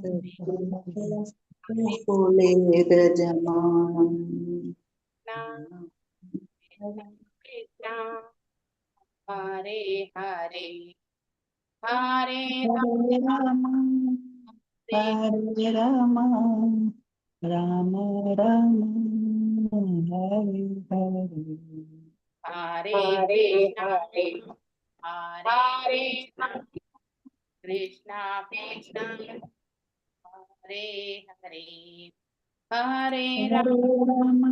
Krishna Hare Hare Hare Rama Hare Rama Rama Rama Hare Hare Hare Krishna Hare Krishna Krishna Hare Hare Hare Rama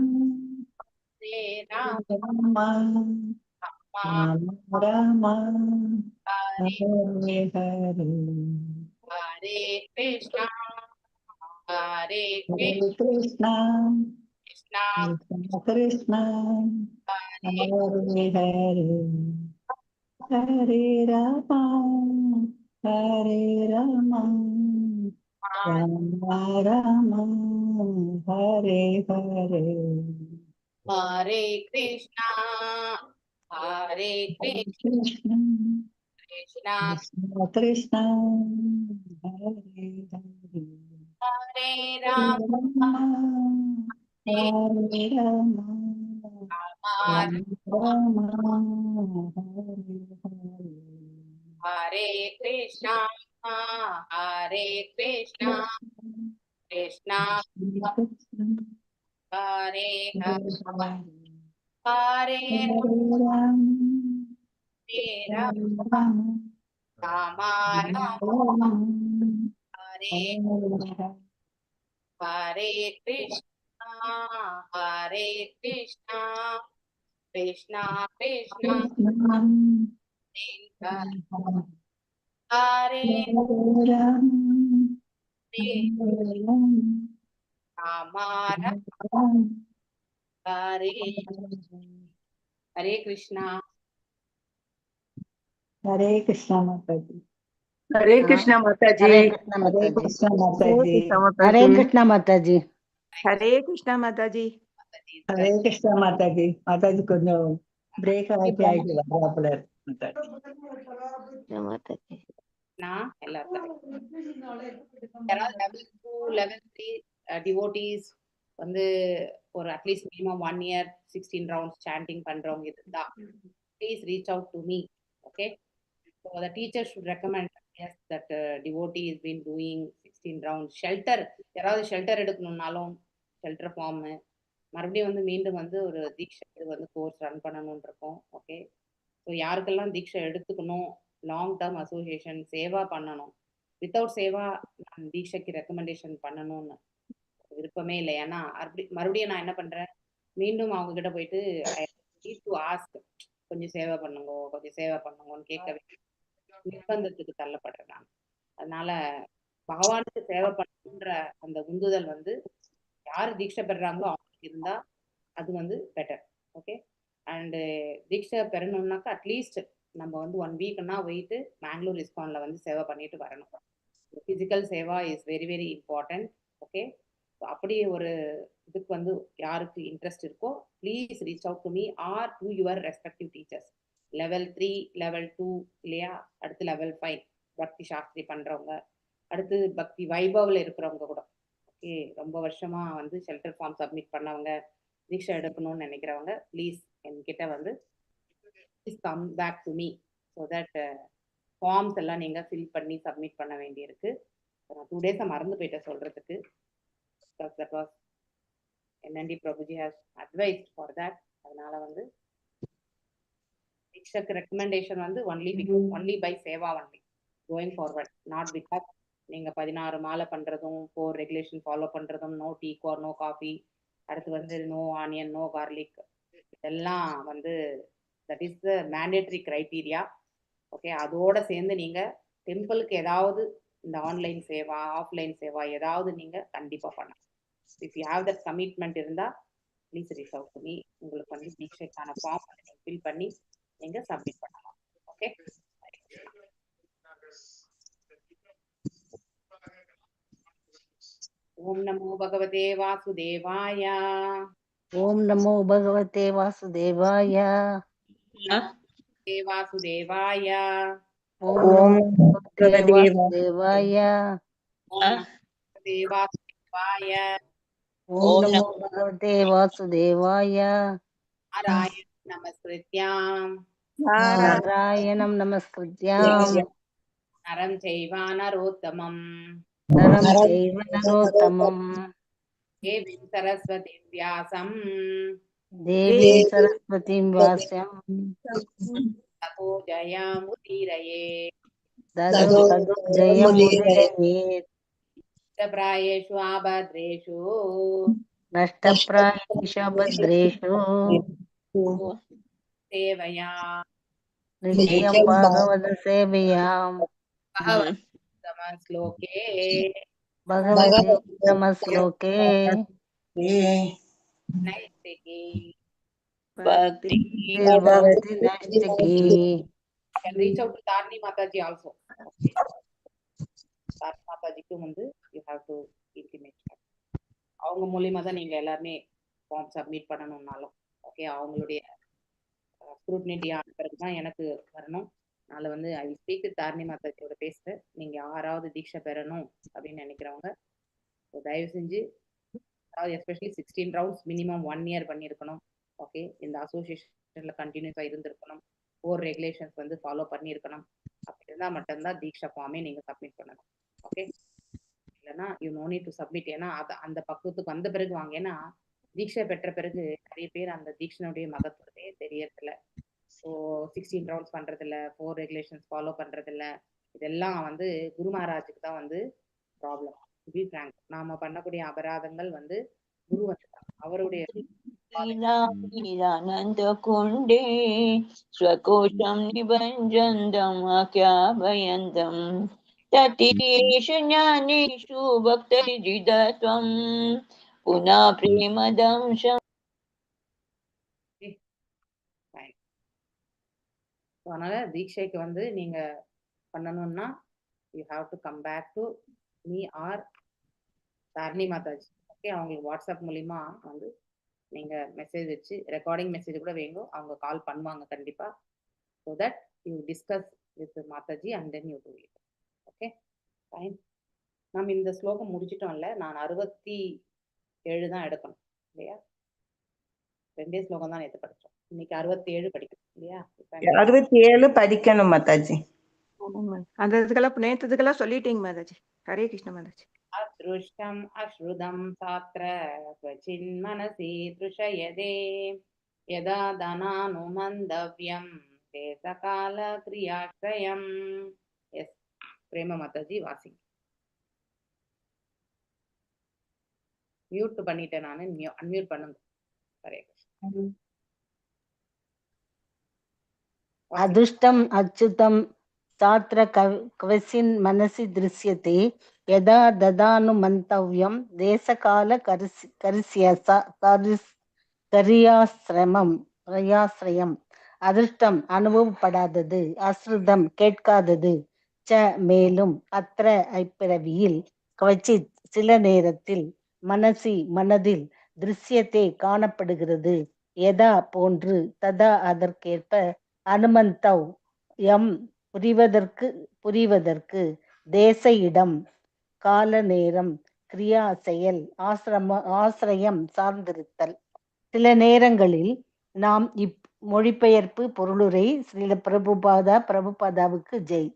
Hare Rama Rama Rama Hare Hare Hare Hare Krishna Hare Hare Krishna Krishna Krishna Krishna Hare Hare Hare Hare Rama Hare Rama Rama Rama Hare Hare Hare Krishna Hare Krishna Krishna Krishna Krishna Krishna Hare Hare Hare Hare Rama Hare Rama Hare Rama Hare Hare Hare Krishna Hare Krishna Krishna Hare Hare Hare Rama Hare Hare Krishna Hare Krishna Krishna Krishna Hare Rama Hare Hare Krishna Hare Krishna Mataji. Hare Krishna Mataji. Hare Krishna Mataji. Hare Krishna Mataji. Hare Krishna Mataji. Hare Krishna Mataji. Mataji கொஞ்சம் break ஆகி ஆகி வர்றாப்புல Mataji. நான் எல்லாரும் யாராவது level 2 level 3 devotees வந்து ஒரு at least minimum 1 year 16 rounds chanting பண்றவங்க இருந்தா please reach out to me. Okay, so the teacher should recommend yes that devotee is been doing 16 rounds. Shelter யாராவது ஷெல்டர் எடுக்கணும்னாலும் ஷெல்டர் ஃபார்ம் மறுபடியும் வந்து மீண்டும் வந்து ஒரு தீட்சை வந்து கோர்ஸ் ரன் பண்ணணும்னு இருக்கோம். ஓகே, ஸோ யாருக்கெல்லாம் தீட்சை எடுத்துக்கணும், லாங் டேர்ம் அசோசியேஷன் சேவா பண்ணணும், வித்தவுட் சேவா நான் தீட்சைக்கு ரெக்கமெண்டேஷன் பண்ணணும்னு விருப்பமே இல்லை. ஏன்னா மறுபடியும் நான் என்ன பண்றேன், மீண்டும் அவங்க கிட்ட போயிட்டு டு ஆஸ்க் கொஞ்சம் சேவை பண்ணுங்க கொஞ்சம் சேவை பண்ணுங்கன்னு கேட்கவே நிர்பந்தத்துக்கு தள்ளப்படுறேன் நான். அதனால பகவானுக்கு சேவை பண்ணுன்ற அந்த உந்துதல் வந்து யாரு தீட்சை பெறாங்களோ அவங்களுக்கு இருந்தா அது வந்து பெட்டர். ஓகே, அண்டு தீட்சை பெறணும்னாக்கா அட்லீஸ்ட் நம்ம வந்து 1 வீக்னா போயிட்டு மேங்களூர் இஸ்கான்ல வந்து சேவை பண்ணிட்டு வரணும். Physical seva is very very important. Okay, அப்படி ஒரு இதுக்கு வந்து யாருக்கு இன்ட்ரெஸ்ட் இருக்கோ please reach out to me or to your respective teachers. Level 3 level 2 இல்லையா, அடுத்து லெவல் 5 பக்தி சாஸ்திரி பண்றவங்க, அடுத்து பக்தி வைபவ்ல இருக்கிறவங்க கூட ஓகே, ரொம்ப வருஷமா வந்து ஷெல்டர் ஃபார்ம் சப்மிட் பண்ணவங்க, தீட்சை எடுக்கணும்னு நினைக்கிறவங்க ப்ளீஸ் என்கிட்ட வந்து please come back to me so that forms எல்லாம் நீங்கள் ஃபில் பண்ணி சப்மிட் பண்ண வேண்டியிருக்கு. நான் 2 days மறந்து போயிட்டேன் சொல்கிறதுக்கு. That was NND Prabhuji has advised for that. அதனால வந்து தீட்சைக்கு ரெக்கமெண்டேஷன் வந்து only by seva only going forward, not because நீங்கள் 16 மாலை பண்ணுறதும் 4 ரெகுலேஷன் ஃபாலோ பண்ணுறதும் no tea or no coffee, அடுத்து வந்து நோ ஆனியன் நோ கார்லிக், இதெல்லாம் வந்து that is the mandatory criteria. Okay, அதோட சேர்ந்து நீங்கள் டெம்பிளுக்கு ஏதாவது இந்த ஆன்லைன் சேவா ஆஃப்லைன் சேவா ஏதாவது நீங்கள் கண்டிப்பாக பண்ணலாம். If you have that commitment இருந்தால் ப்ளீஸ் ரீச் அவுட் பண்ணி உங்களுக்கு வந்து தீட்சைக்கான ஃபார்ம் ஃபில் பண்ணி நீங்கள் சப்மிட் பண்ணலாம். ஓகே, ஓம் நமோ பகவதே வாசுதேவாய. ஓம் நமோ பகவதே வாசுதேவாய. வாசுதேவாய. ஓம் நமோ பகவதே வாசுதேவாய. தேவாய ஓம் நமோ பகவதே வாசுதேவாய. நாராயண நமஸ்கிருத்யாம் நாராயணம் நமஸ்கிருத்யாம் நரம் செய்வா நரோத்தமம் நரம் செய்வ நரோத்தமம் தேவீம் சரஸ்வதி வியாசம் தேவீம் சரஸ்வதிம் வாஸ்யம் ததோ ஜயாமுதீரயே ததோ ஜெயமுதீரயேத். பிராயேஷு ஆபத்ரேஷு நஷ்டப்ராயேஷு பத்ரேஷு சேவையா நித்யம் பாகவத சேவையாம் பகவத்கம ஸ்லோகே பகவத்கீதம ஸ்லோகே நைஷ்டிகி Bhakti. பக்தி நஷ்டிகி. can reach out to Tarni Mataji also. Okay. Tarni Matajiக்கும் வந்து you have to intimate her. அவங்க மூலியமா தான் நீங்க எல்லாருமே ஃபார்ம் சப்மிட் பண்ணணும்னாலும் ஓகே அவங்களுடைய ஸ்க்ரூட்னிட்டி ஆன பிறகு தான் எனக்கு வரணும். அதனால வந்து ஐ ஸ்பீக் தாரணி மாதாஜியோட பேசுகிறேன். நீங்கள் யாராவது தீட்சை பெறணும் அப்படின்னு நினைக்கிறவங்க தயவு செஞ்சு அதாவது எஸ்பெஷலி 16 ரவுண்ட்ஸ் மினிமம் 1 இயர் பண்ணியிருக்கணும். ஓகே இந்த அசோசியேஷனில் கண்டினியூஸாக இருந்திருக்கணும். 4 ரெகுலேஷன்ஸ் வந்து ஃபாலோ பண்ணியிருக்கணும். அப்படி இருந்தால் மட்டும்தான் தீட்சா ஃபார்மே நீங்கள் சப்மிட் பண்ணணும். ஓகே இல்லைன்னா you no need to submit. ஏன்னா அதை அந்த பக்குவத்துக்கு வந்த பிறகு வாங்க. ஏன்னா தீட்சை பெற்ற பிறகு நிறைய பேர் அந்த தீட்சனுடைய மகத்துவத்தையே தெரியறதில்ல. ஸோ 16 ரவுண்ட்ஸ் பண்ணுறதில்ல, 4 ரெகுலேஷன்ஸ் ஃபாலோ பண்ணுறதில்ல. இதெல்லாம் வந்து குரு மகாராஜுக்கு தான் வந்து ப்ராப்ளம். டு பி ஃப்ராங்க் நாம பண்ணக்கூடிய அபராதங்கள் வந்து குரு வந்து அவருடைய लीलानन्दकुण्डे स्वकोशं निभञ्जन्तमाख्याभयन्तं ततीषु ज्ञानेषु भक्तैर्जिदत्वं पुनः प्रेमदंशम्. அதனால தீட்சைக்கு வந்து நீங்க பண்ணணும்னா you have to come back to me or Dharani Mataji. Okay அவங்களுக்கு வாட்ஸ்அப் மூலிமா வந்து நீங்க மெசேஜ் வச்சு ரெக்கார்டிங் மெசேஜ் கூட வேணும். அவங்க கால் பண்ணுவாங்க கண்டிப்பா. So that you discuss with Mataji and then you do it. Okay fine. நம்ம இந்த ஸ்லோகம் முடிச்சிட்டோம்ல. நான் 67 தான் எடுக்கணும் இல்லையா? 2 ஸ்லோகம் தான் நேற்று படித்தோம். இன்னைக்கு 67 படிக்கணும் இல்லையா? 67 படிக்கணும் மாதாஜி. அந்த இதுக்கெல்லாம் நேற்றுக்கெல்லாம் சொல்லிட்டீங்க மாதாஜி. ஹரே கிருஷ்ண மாதாஜி. अदृष्टम् अश्रुतं सात्र क्वचिन्मनसि तृषयदे यदा धनानुमन्दव्यं ते सकालक्रियाश्रयम्. எஸ் பிரேம மாதாஜி வாசிங்க. மியூட் பண்ணிட்டேன் நான். அன்மியூட் பண்ணுங்க. ஹரே கிருஷ்ணா. அதுஷ்டம் அச்சுதம் சாத்ர கவசின் மனசி திருஷ்யத்தை யதா ததானு மந்தவ்யம் தேசகால கரியாசிரயம். அதிர்ஷ்டம் அனுபவப்படாதது, அஸ்ருதம் கேட்காதது, ச மேலும், அத்திர ஐப்பிறவியில், கவச்சித் சில நேரத்தில், மனசி மனதில், திருஷ்யத்தை காணப்படுகிறது, எதா போன்று, ததா அதற்கேற்ப, அனுமந்தவ் எம் புரிவதற்கு, தேச இடம், கால நேரம், கிரியா செயல், ஆசிரயம் சார்ந்திருத்தல். சில நேரங்களில் நாம் மொழிபெயர்ப்பு பொருளுரை ஸ்ரீல பிரபுபாதாவுக்கு ஜெய்.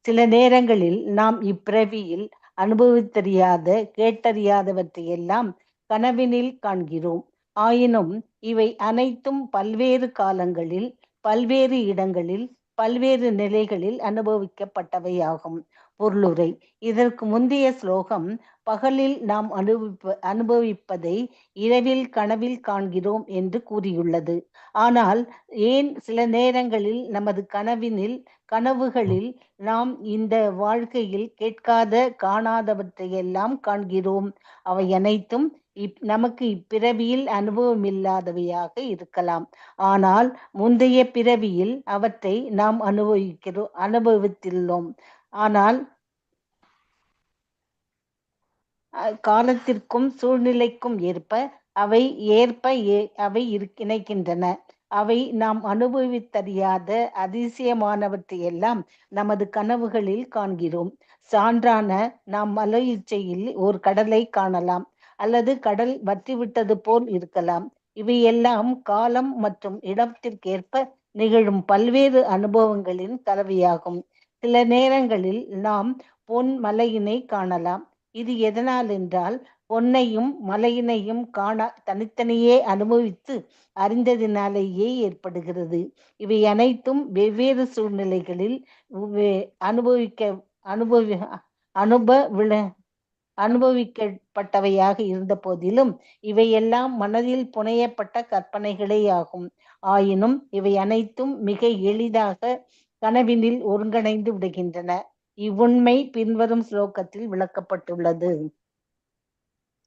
சில நேரங்களில் நாம் இப்பிறவியில் அனுபவித்தறியாத கேட்டறியாதவற்றையெல்லாம் கனவினில் காண்கிறோம். ஆயினும் இவை அனைத்தும் பல்வேறு காலங்களில், பல்வேறு இடங்களில், பல்வேறு நிலைகளில் அனுபவிக்கப்பட்டவையாகும். பொருளுரை. இதற்கு முந்தைய ஸ்லோகம் பகலில் நாம் அனுபவிப்பதை இரவில் கனவில் காண்கிறோம் என்று கூறியுள்ளது. ஆனால் ஏன் சில நேரங்களில் நமது கனவுகளில் நாம் இந்த வாழ்க்கையில் கேட்காத காணாதவற்றையெல்லாம் காண்கிறோம்? அவை அனைத்தும் நமக்கு இப்பிறவியில் அனுபவமில்லாதவையாக இருக்கலாம். ஆனால் முந்தைய பிறவியில் அவற்றை நாம் அனுபவித்துள்ளோம். ஆனால் காலத்திற்கும் சூழ்நிலைக்கும் ஏற்ப அவை இணைக்கின்றன. அவை நாம் அனுபவித்தறியாத அதிசயமானவற்றையெல்லாம் நமது கனவுகளில் காண்கிறோம். சான்றான நாம் மலை இச்சையில் ஒரு கடலை காணலாம், அல்லது கடல் வற்றிவிட்டது போல் இருக்கலாம். இவையெல்லாம் காலம் மற்றும் இடத்திற்கேற்ப நிகழும் பல்வேறு அனுபவங்களின் கலவையாகும். சில நேரங்களில் நாம் பொன் மலையினை காணலாம். இது எதனால் என்றால், பொன்னையும் மலையினையும் காண தனித்தனியே அனுபவித்து அறிந்ததினாலேயே ஏற்படுகிறது. இவை அனைத்தும் வெவ்வேறு சூழ்நிலைகளில் அனுபவிக்க அனுபவி அனுப அனுபவிக்கப்பட்டவையாக இருந்த போதிலும் இவையெல்லாம் மனதில் புனையப்பட்ட கற்பனைகளே ஆகும். ஆயினும் இவை அனைத்தும் மிக எளிதாக கனவினில் ஒருங்கிணைந்து விடுகின்றன. இவ்வுண்மை பின்வரும் ஸ்லோகத்தில் விளக்கப்பட்டுள்ளது.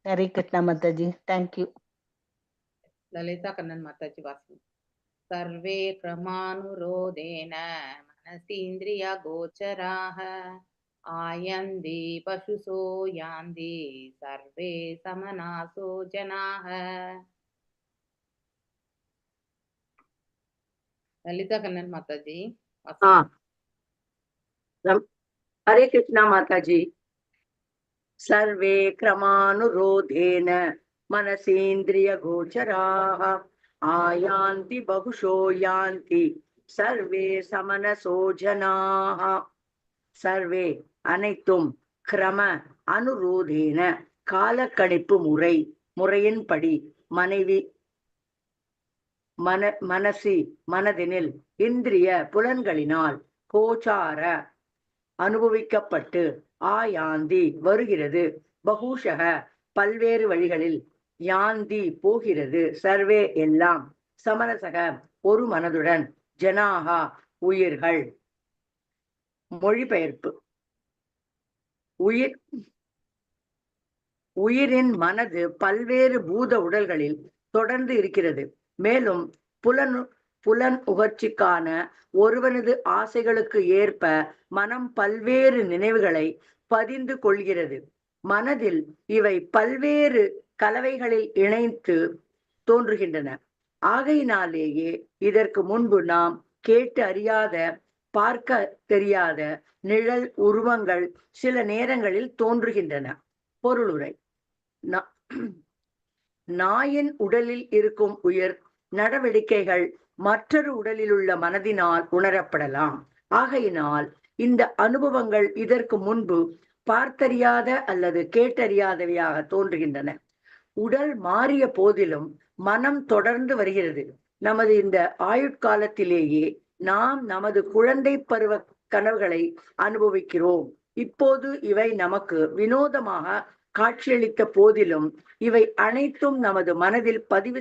ஹரே கிருஷ்ணா மாதாஜி. தேங்க்யூ. லலிதா கண்ணன் மாதாஜி வாசி. சர்வே கிரமானுரோதேன மனசீந்திரிய கோச்சராக ஆயந்தி பசுசோ யாந்தி சர்வே சமனாசோ ஜனாக. லலிதா கண்ணன் மாதாஜி வாசி. हरे कृष्णा माता जी। सर्वे क्रमानुरोधेन मनसीन्द्रिय गोचराः आयान्ति बहुशो यान्ति सर्वे समनसो जनाः. सर्वे அனைத்தும் கிரம அனுரோதேன காலக்கணிப்பு முறையின்படி மனசி மனதினில் இந்திரிய புலன்களினால் கோச்சார அனுபவிக்கப்பட்டு ஆயாந்தி வருகிறது, பகுஷக பல்வேறு வழிகளில், யாந்தி போகிறது, சர்வே எல்லாம், சமரசக ஒரு மனதுடன், ஜனாகா உயிர்கள். மொழிபெயர்ப்பு. உயிரின் மனது பல்வேறு பூத உடல்களில் தொடர்ந்து இருக்கிறது. மேலும் புலன் உகர்ச்சிக்கான ஒருவனது ஆசைகளுக்கு ஏற்ப மனம் பல்வேறு நினைவுகளை பதிந்து கொள்கிறது. மனதில் இவை பல்வேறு கலவைகளில் இணைத்து தோன்றுகின்றன. ஆகையினாலேயே இதற்கு முன்பு நாம் கேட்டு அறியாத, பார்க்க தெரியாத நிழல் உருவங்கள் சில நேரங்களில் தோன்றுகின்றன. பொருளுரை. நாயின் உடலில் இருக்கும் உயிர் நடவடிக்கைகள் மற்றொரு உடலில் உள்ள மனதினால் உணரப்படலாம். ஆகையினால் இந்த அனுபவங்கள் இதற்கு முன்பு பார்த்தறியாத அல்லது கேட்டறியாதவையாக தோன்றுகின்றன. உடல் மாறிய போதிலும் மனம் தொடர்ந்து வருகிறது. நமது இந்த ஆயுட்காலத்திலேயே நாம் நமது குழந்தை பருவ கனவுகளை அனுபவிக்கிறோம். இப்போது இவை நமக்கு வினோதமாக காட்சியளித்த போதிலும் இவை அனைத்தும் நமது மனதில் பதிவு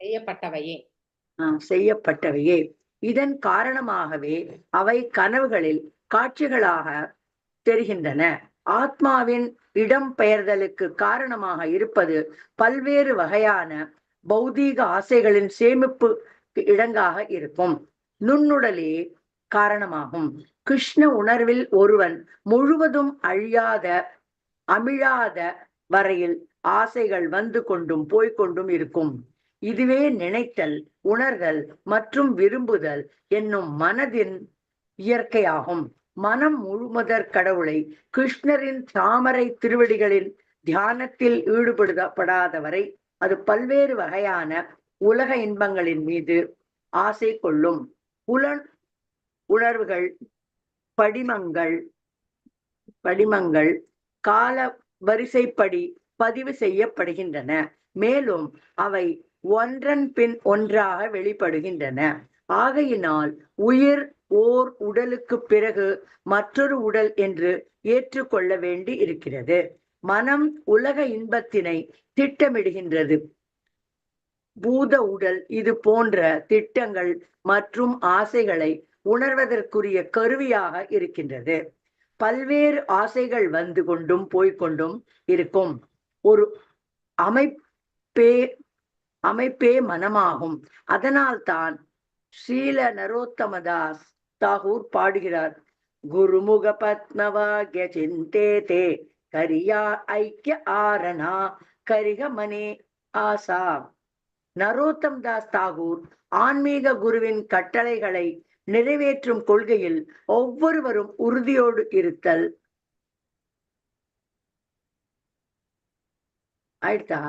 செய்யப்பட்டவையே. இதன் காரணமாகவே அவை கனவுகளில் காட்சிகளாக தெரிகின்றன. ஆத்மாவின் இடம் பெயர்தலுக்கு காரணமாக இருப்பது பல்வேறு வகையான பௌதீக ஆசைகளின் சேமிப்பு இடங்காக இருக்கும் நுண்ணுடலே காரணமாகும். கிருஷ்ண உணர்வில் ஒருவன் முழுவதும் அமிழாத வரையில் ஆசைகள் வந்து கொண்டும் போய்கொண்டும் இருக்கும். இதுவே நினைத்தல், உணர்தல் மற்றும் விரும்புதல் என்னும் மனதின் இயற்கையாகும். மனம் முழுமுதற் கடவுளை கிருஷ்ணரின் தாமரை திருவடிகளின் தியானத்தில் ஈடுபடாதவரை அது பல்வேறு வகையான உலக இன்பங்களின் மீது ஆசை கொள்ளும். உணர்வுகள் படிமங்கள் கால வரிசைப்படி பதிவு செய்யப்படுகின்றன. மேலும் அவை ஒன்றன் பின் ஒன்றாக வெளிப்படுகின்றன. ஆகையினால் உயிர் ஓர் உடலுக்கு பிறகு மற்றொரு உடல் என்று ஏற்றுக்கொள்ள வேண்டி இருக்கிறது. மனம் உலக இன்பத்தினை திட்டமிடுகின்றது. பூத உடல் இது போன்ற திட்டங்கள் மற்றும் ஆசைகளை உணர்வதற்குரிய கருவியாக இருக்கின்றது. பல்வேறு ஆசைகள் வந்து கொண்டும் போய்கொண்டும் இருக்கும். ஒரு அமைப்பே மனமாகும். அதனால் தான் ஸ்ரீல நரோத்தமதாஸ் தாகூர் பாடுகிறார், குருமுக பத்மவாக்ய சிந்தே தே கரியா ஐக்கிய ஆரணா கரிக மனே ஆசா. நரோத்தம் தாஸ் தாகூர் ஆன்மீக குருவின் கட்டளைகளை நிறைவேற்றும் கொள்கையில் ஒவ்வொருவரும் உறுதியோடு இருத்தல். ஆயிடுதா?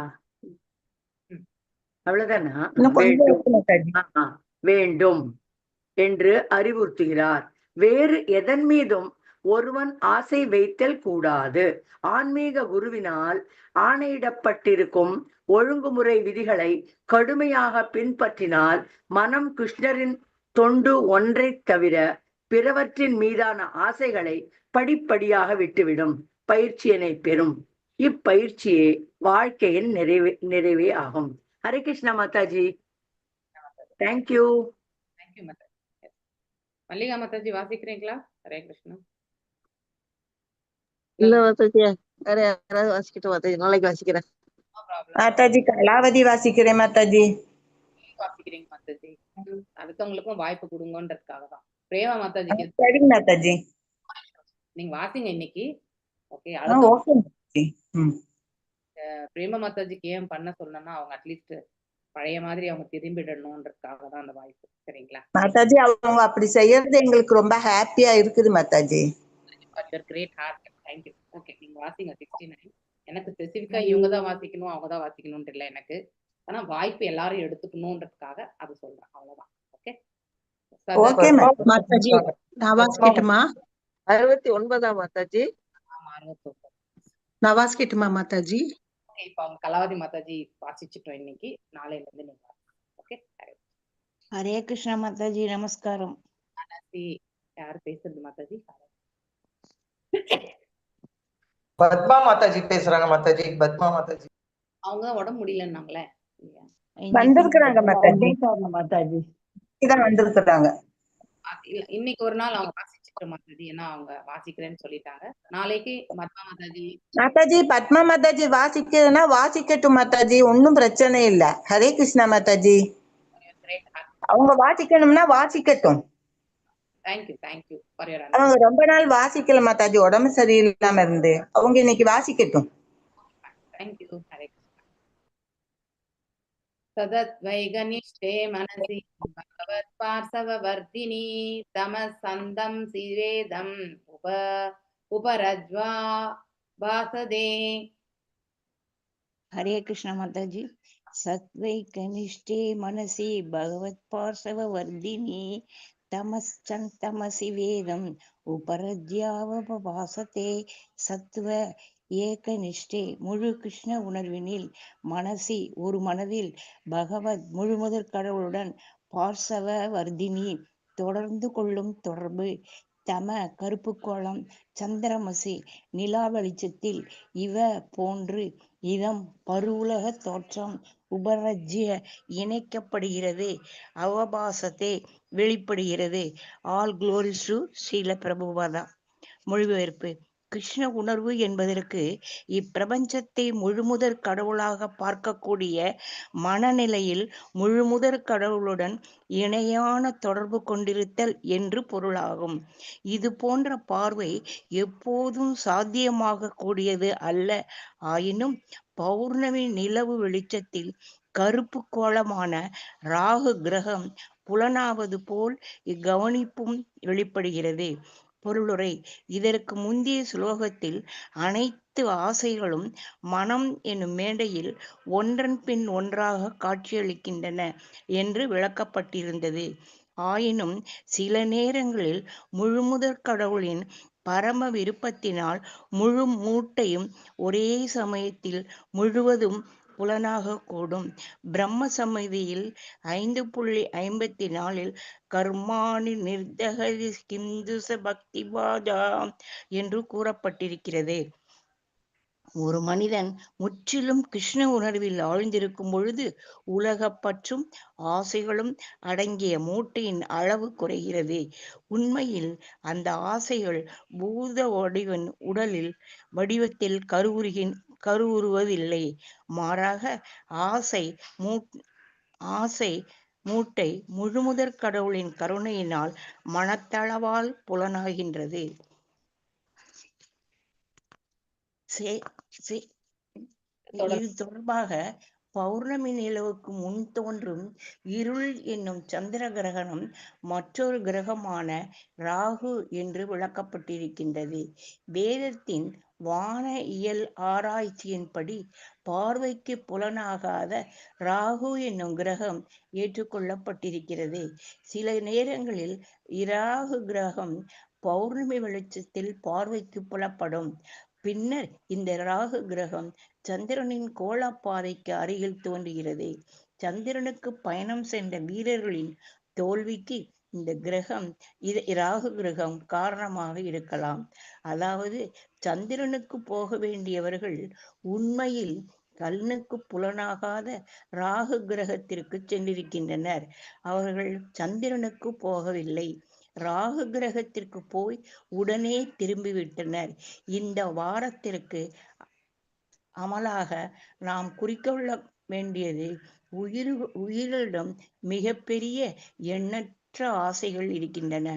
அவ்வளவுதானா? இன்னும் கொஞ்சம் வேண்டும். இருக்கு மாதாஜி. வேண்டும் என்று அறிவுறுத்துகிறார். வேறு எதன் மீதும் ஒருவன் ஆசை வைத்தல் கூடாது. ஆன்மீக குருவினால் ஆணையிடப்பட்டிருக்கும் ஒழுங்குமுறை விதிகளை கடுமையாக பின்பற்றினால் மனம் கிருஷ்ணரின் தொண்டு ஒன்றை தவிர பிறவற்றின் மீதான ஆசைகளை படிப்படியாக விட்டுவிடும். பயிற்சியினை பெறும். இப்பயிற்சியே வாழ்க்கையின் நிறைவே ஆகும். ஹரே கிருஷ்ணா மாதாஜி. தேங்க்யூ. தேங்க்யூ மாதாஜி. மல்லிகா மாதாஜி வாசிக்கிறீங்களா? ஹரே கிருஷ்ணா. இல்ல மாதாஜி, வேற யாராவது வாசிக்கிட்டு மாதாஜி, நாளைக்கு வாசிக்கிறேன். மாதாஜி கலாவதி வாசிக்கிறேன் மாதாஜி. வாசிக்கிறீங்க மாதாஜி. அடுத்தவங்களுக்கும் வாய்ப்பு கொடுங்கன்றதுக்காக தான். பிரேமா மாதாஜிக்கு சரி மாதாஜி. நீங்க வாசிங்க இன்னைக்கு. ஓகே. ஓகே மாதாஜி. பிரேமா மாதாஜிக்கு ஏன் பண்ண சொன்னா அவங்க அட்லீஸ்ட் பழைய மாதிரி அவங்க திரும்பிடணும்ன்றதுக்காக தான் அந்த வாய்ப்பு. சரிங்களா மாதாஜி? அவங்க அப்படி செய்யறது எங்களுக்கு ரொம்ப ஹாப்பியா இருக்குது Mataji. Great heart. Thank you. Okay, நீங்க வாசிங்க 69. எனக்கு ஸ்பெசிஃபிக்கா இவங்க தான் வாசிக்கணும் அவங்க தான் வாசிக்கணும்னு இல்லை எனக்கு. ஆனா வாய்ப்பு எல்லாரும் எடுத்துக்கணும்ன்றதுக்காக அது சொல்றேன். அவ்வளவுதான். ஓகே ஓகே மாதாஜி, நான் வாசிக்கட்டுமா? 69ஆம் மாதாஜி. ஆமா 69. நான் வாசிக்கட்டுமா மாதாஜி? ஓகே, இப்போ அவங்க கலாவதி மாதாஜி வாசிச்சுட்டோம் இன்னைக்கு. நாளையில இருந்து நீங்க ஓகே. ஹரே கிருஷ்ணா மாதாஜி, நமஸ்காரம். யாரு பேசுறது மாதாஜி? பத்மா மாதாஜி பேசுறாங்க மாதாஜி. பத்மா மாதாஜி அவங்க உடம்பு முடியலன்னாங்களே. வந்திருக்கிறாங்க மாதாஜி. மாதாஜி இதான் வந்திருக்கிறாங்க. இன்னைக்கு ஒரு நாள் அவங்க வாசிச்சுட்டு மாதாஜி, ஏன்னா அவங்க வாசிக்கிறேன்னு சொல்லிட்டாங்க. நாளைக்கு பத்மா மாதாஜி. மாதாஜி பத்மா மாதாஜி வாசிக்கிறதுனா வாசிக்கட்டும் மாதாஜி, ஒன்னும் பிரச்சனை இல்ல. ஹரே கிருஷ்ணா மாதாஜி. அவங்க வாசிக்கணும்னா வாசிக்கட்டும். தேங்க்யூ ஃபார் யுவர் அவங்க ரொம்ப நாள் வாசிக்கல மாதாஜி, உடம்பு சரியில்லாம இருந்து. அவங்க இன்னைக்கு வாசிக்கட்டும். தேங்க்யூ. ஹரே சதத்வைகனிஷ்டே மனசி பகவத் பார்சவவர்தினி தமசந்தம் சிவேதம் உபரஜ்வா பாசதே. ஹரே கிருஷ்ண மாதாஜி. சத்வைகனிஷ்டே மனசி பகவத் பார்சவ வர்தினி தமசி வேதம் உபரஜ்யாவபாசதே. சத்துவ ஏகநிஷ்டே முழு கிருஷ்ண உணர்வினில் மனசி ஒரு மனதில் பகவத் முழுமுதற் கடவுளுடன் பார்சவ வர்தினி தொடர்ந்து கொள்ளும் தொடர்பு தம கருப்பு கோலம் சந்திரமசி நிலா வெளிச்சத்தில் இவ போன்று இதம் பருவுலக தோற்றம் உபரஜ்ய இணைக்கப்படுகிறது அவபாசத்தை வெளிப்படுகிறது. All glories to Srila Prabhupada. மொழிபெயர்ப்பு. கிருஷ்ண உணர்வு என்பதற்கு இப்பிரபஞ்சத்தை முழுமுதற் கடவுளாக பார்க்கக்கூடிய மனநிலையில் முழுமுதற் கடவுளுடன் இணையான தொடர்பு கொண்டிருத்தல் என்று பொருளாகும். இது போன்ற பார்வை எப்போதும் சாத்தியமாக கூடியது அல்ல. ஆயினும் பௌர்ணமி நிலவு வெளிச்சத்தில் கருப்பு கோலமான ராகு கிரகம் புலனாவது போல் இக்கவனிப்பும் வெளிப்படுகிறது. பொருளுரை. இதற்கு முந்தைய ஸ்லோகத்தில் அனைத்து ஆசைகளும் மனம் என்னும் மேடையில் ஒன்றன் பின் ஒன்றாக காட்சியளிக்கின்றன என்று விளக்கப்பட்டிருந்தது. ஆயினும் சில நேரங்களில் முழுமுதற் கடவுளின் பரம விருப்பத்தினால் முழு மூட்டையும் ஒரே சமயத்தில் முழுவதும் புலனாக கூடும். பிரம்ம சமிதியில் 5.54 கர்மாணி நிர்தகதி கிந்துச பக்திபாதா என்று கூறப்பட்டிருக்கிறது. ஒரு மனிதன் முற்றிலும் கிருஷ்ண உணர்வில் ஆழ்ந்திருக்கும் பொழுது உலகப்பற்றும் ஆசைகளும் அடங்கிய மூட்டையின் அளவு குறைகிறது. உண்மையில் அந்த ஆசைகள் பூத வடிவன் உடலில் வடிவத்தில் கருவுறுவதில்லை. மாறாக ஆசை மூட்டை முழுமுதற் கடவுளின் கருணையினால் மனத்தளவால் புலனாகின்றது. இது தொடர்பாக பௌர்ணமி நிலவுக்கு முன் தோன்றும் இருள் என்னும் சந்திர கிரகணம் மற்றொரு கிரகமான ராகு என்று விளக்கப்பட்டிருக்கின்றது. வேதத்தின் வான இயல் ஆராய்ச்சியின்படி பார்வைக்கு புலனாகாத ராகு என்னும் கிரகம் ஏற்றுக்கொள்ளப்பட்டிருக்கிறது. சில நேரங்களில் இராகு கிரகம் பௌர்ணமி வெளிச்சத்தில் பார்வைக்கு புலப்படும். பின்னர் இந்த ராகு கிரகம் சந்திரனின் கோளப்பாதைக்கு அருகில் தோன்றுகிறது. சந்திரனுக்கு பயணம் சென்ற வீரர்களின் தோல்விக்கு இந்த கிரகம் ராகு கிரகம் காரணமாக இருக்கலாம். அதாவது சந்திரனுக்கு போக வேண்டியவர்கள் உண்மையில் கண்ணுக்கு புலனாகாத ராகு கிரகத்திற்கு சென்றிருக்கின்றனர். அவர்கள் சந்திரனுக்கு போகவில்லை, ராகு கிரகத்திற்கு போய் உடனே திரும்பிவிட்டனர். இந்த வாரத்திற்கு அமலாக நாம் குறிக்கொள்ள வேண்டியது, உயிரிடம் மிகப்பெரிய எண்ணற்ற ஆசைகள் இருக்கின்றன.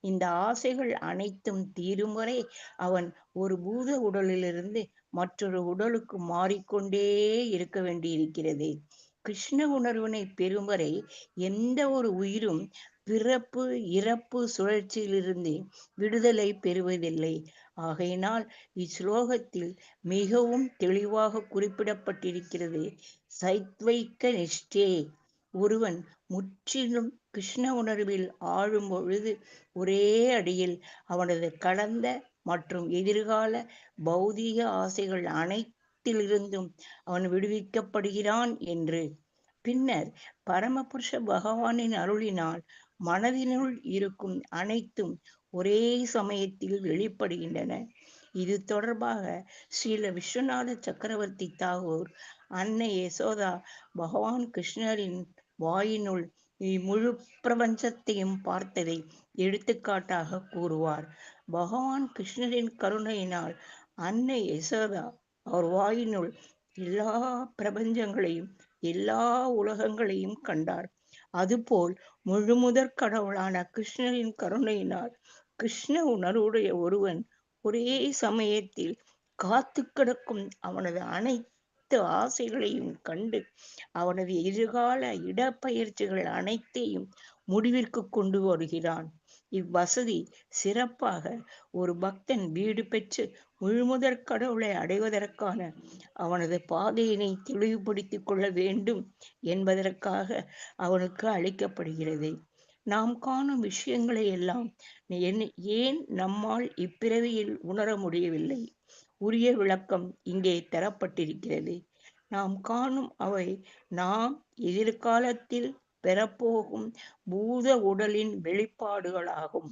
இந்த ஆசைகள் அனைத்தும் தீரும் வரை அவன் ஒரு பூத உடலிலிருந்து மற்றொரு உடலுக்கு மாறிக்கொண்டே இருக்க வேண்டியிருக்கிறது. கிருஷ்ண உணர்வினை பெறும் வரை எந்த ஒரு உயிரும் பிறப்பு இறப்பு சுழற்சியிலிருந்து விடுதலை பெறுவதில்லை. ஆகையினால் இஸ்லோகத்தில் மிகவும் தெளிவாக குறிப்பிடப்பட்டிருக்கிறது, சைத்வைக்க நிஷ்டே. ஒருவன் முற்றிலும் கிருஷ்ண உணர்வில் ஆழும் பொழுது ஒரே அடியில் அவனது கடந்த மற்றும் எதிர்கால பௌதீக ஆசைகள் அனைத்திலிருந்தும் அவன் விடுவிக்கப்படுகிறான் என்று. பின்னர் பரமபுருஷ பகவானின் அருளினால் மனதினுள் இருக்கும் அனைத்தும் ஒரே சமயத்தில் வெளிப்படுகின்றன. இது தொடர்பாக ஸ்ரீல விஸ்வநாத சக்கரவர்த்தி தாகூர் அன்னை யசோதா பகவான் கிருஷ்ணரின் வாயினுள் முழு பிரபஞ்சத்தையும் பார்த்ததை எடுத்துக்காட்டாக கூறுவார். பகவான் கிருஷ்ணரின் கருணையினால் அன்னை யசோதா அவர் வாயினுள் எல்லா பிரபஞ்சங்களையும் எல்லா உலகங்களையும் கண்டார். அதுபோல் முழுமுதற் கடவுளான கிருஷ்ணரின் கருணையினால் கிருஷ்ண உணர்வுடைய ஒருவன் ஒரே சமயத்தில் காத்து கிடக்கும் அவனது அனைத்து ஆசைகளையும் கண்டு அவனது எதிர்கால இடப்பெயர்ச்சிகள் அனைத்தையும் முடிவிற்கு கொண்டு வருகிறான். இவ்வசதி சிறப்பாக ஒரு பக்தன் வீடு பெற்று முழுமுதற் கடவுளை அடைவதற்கான அவனது பாதையினை தெளிவுபடுத்திக் கொள்ள வேண்டும் என்பதற்காக அவனுக்கு அளிக்கப்படுகிறது. நாம் காணும் விஷயங்களை எல்லாம் ஏன் நம்மால் இப்பிறவியில் உணர முடியவில்லை? உரிய விளக்கம் இங்கே தரப்பட்டிருக்கிறது. நாம் காணும் அவை நாம் எதிர்காலத்தில் பெறப்போகும் பூத உடலின் வெளிப்பாடுகளாகும்,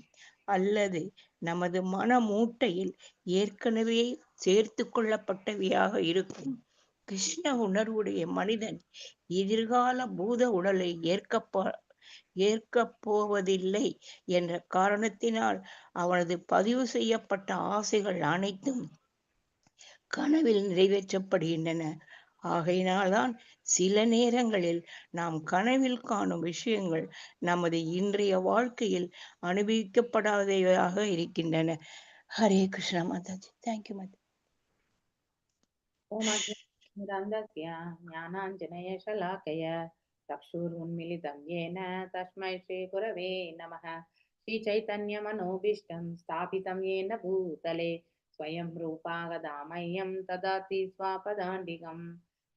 அல்லது நமது மன மூட்டையில் ஏற்கனவே சேர்த்து கொள்ளப்பட்டவையாக இருக்கும். கிருஷ்ண உணர்வுடைய மனிதன் எதிர்கால பூத உடலை ஏற்கப் போவதில்லை என்ற காரணத்தினால் அவனது பதிவு செய்யப்பட்ட ஆசைகள் அனைத்தும் கனவில் நிறைவேற்றப்படுகின்றன. ஆகையினால்தான் சில நேரங்களில் நாம் கனவில் காணும் விஷயங்கள் நமது இன்றைய வாழ்க்கையில் அனுபவிக்கப்படாதவையாக இருக்கின்றன. ஹரே கிருஷ்ணா மாதாஜி. தேங்க்யூ மாதா. ஞானாஞ்சனேயशलाकय चक्षुरुन्मिलितं येन तस्मै श्रीगुरवे नमः. श्रीचैतन्यमनोभीष्टं स्थापितं येन भूतले स्वयं रूपा गदामह्यं ददाति स्वापदान्तिकम्.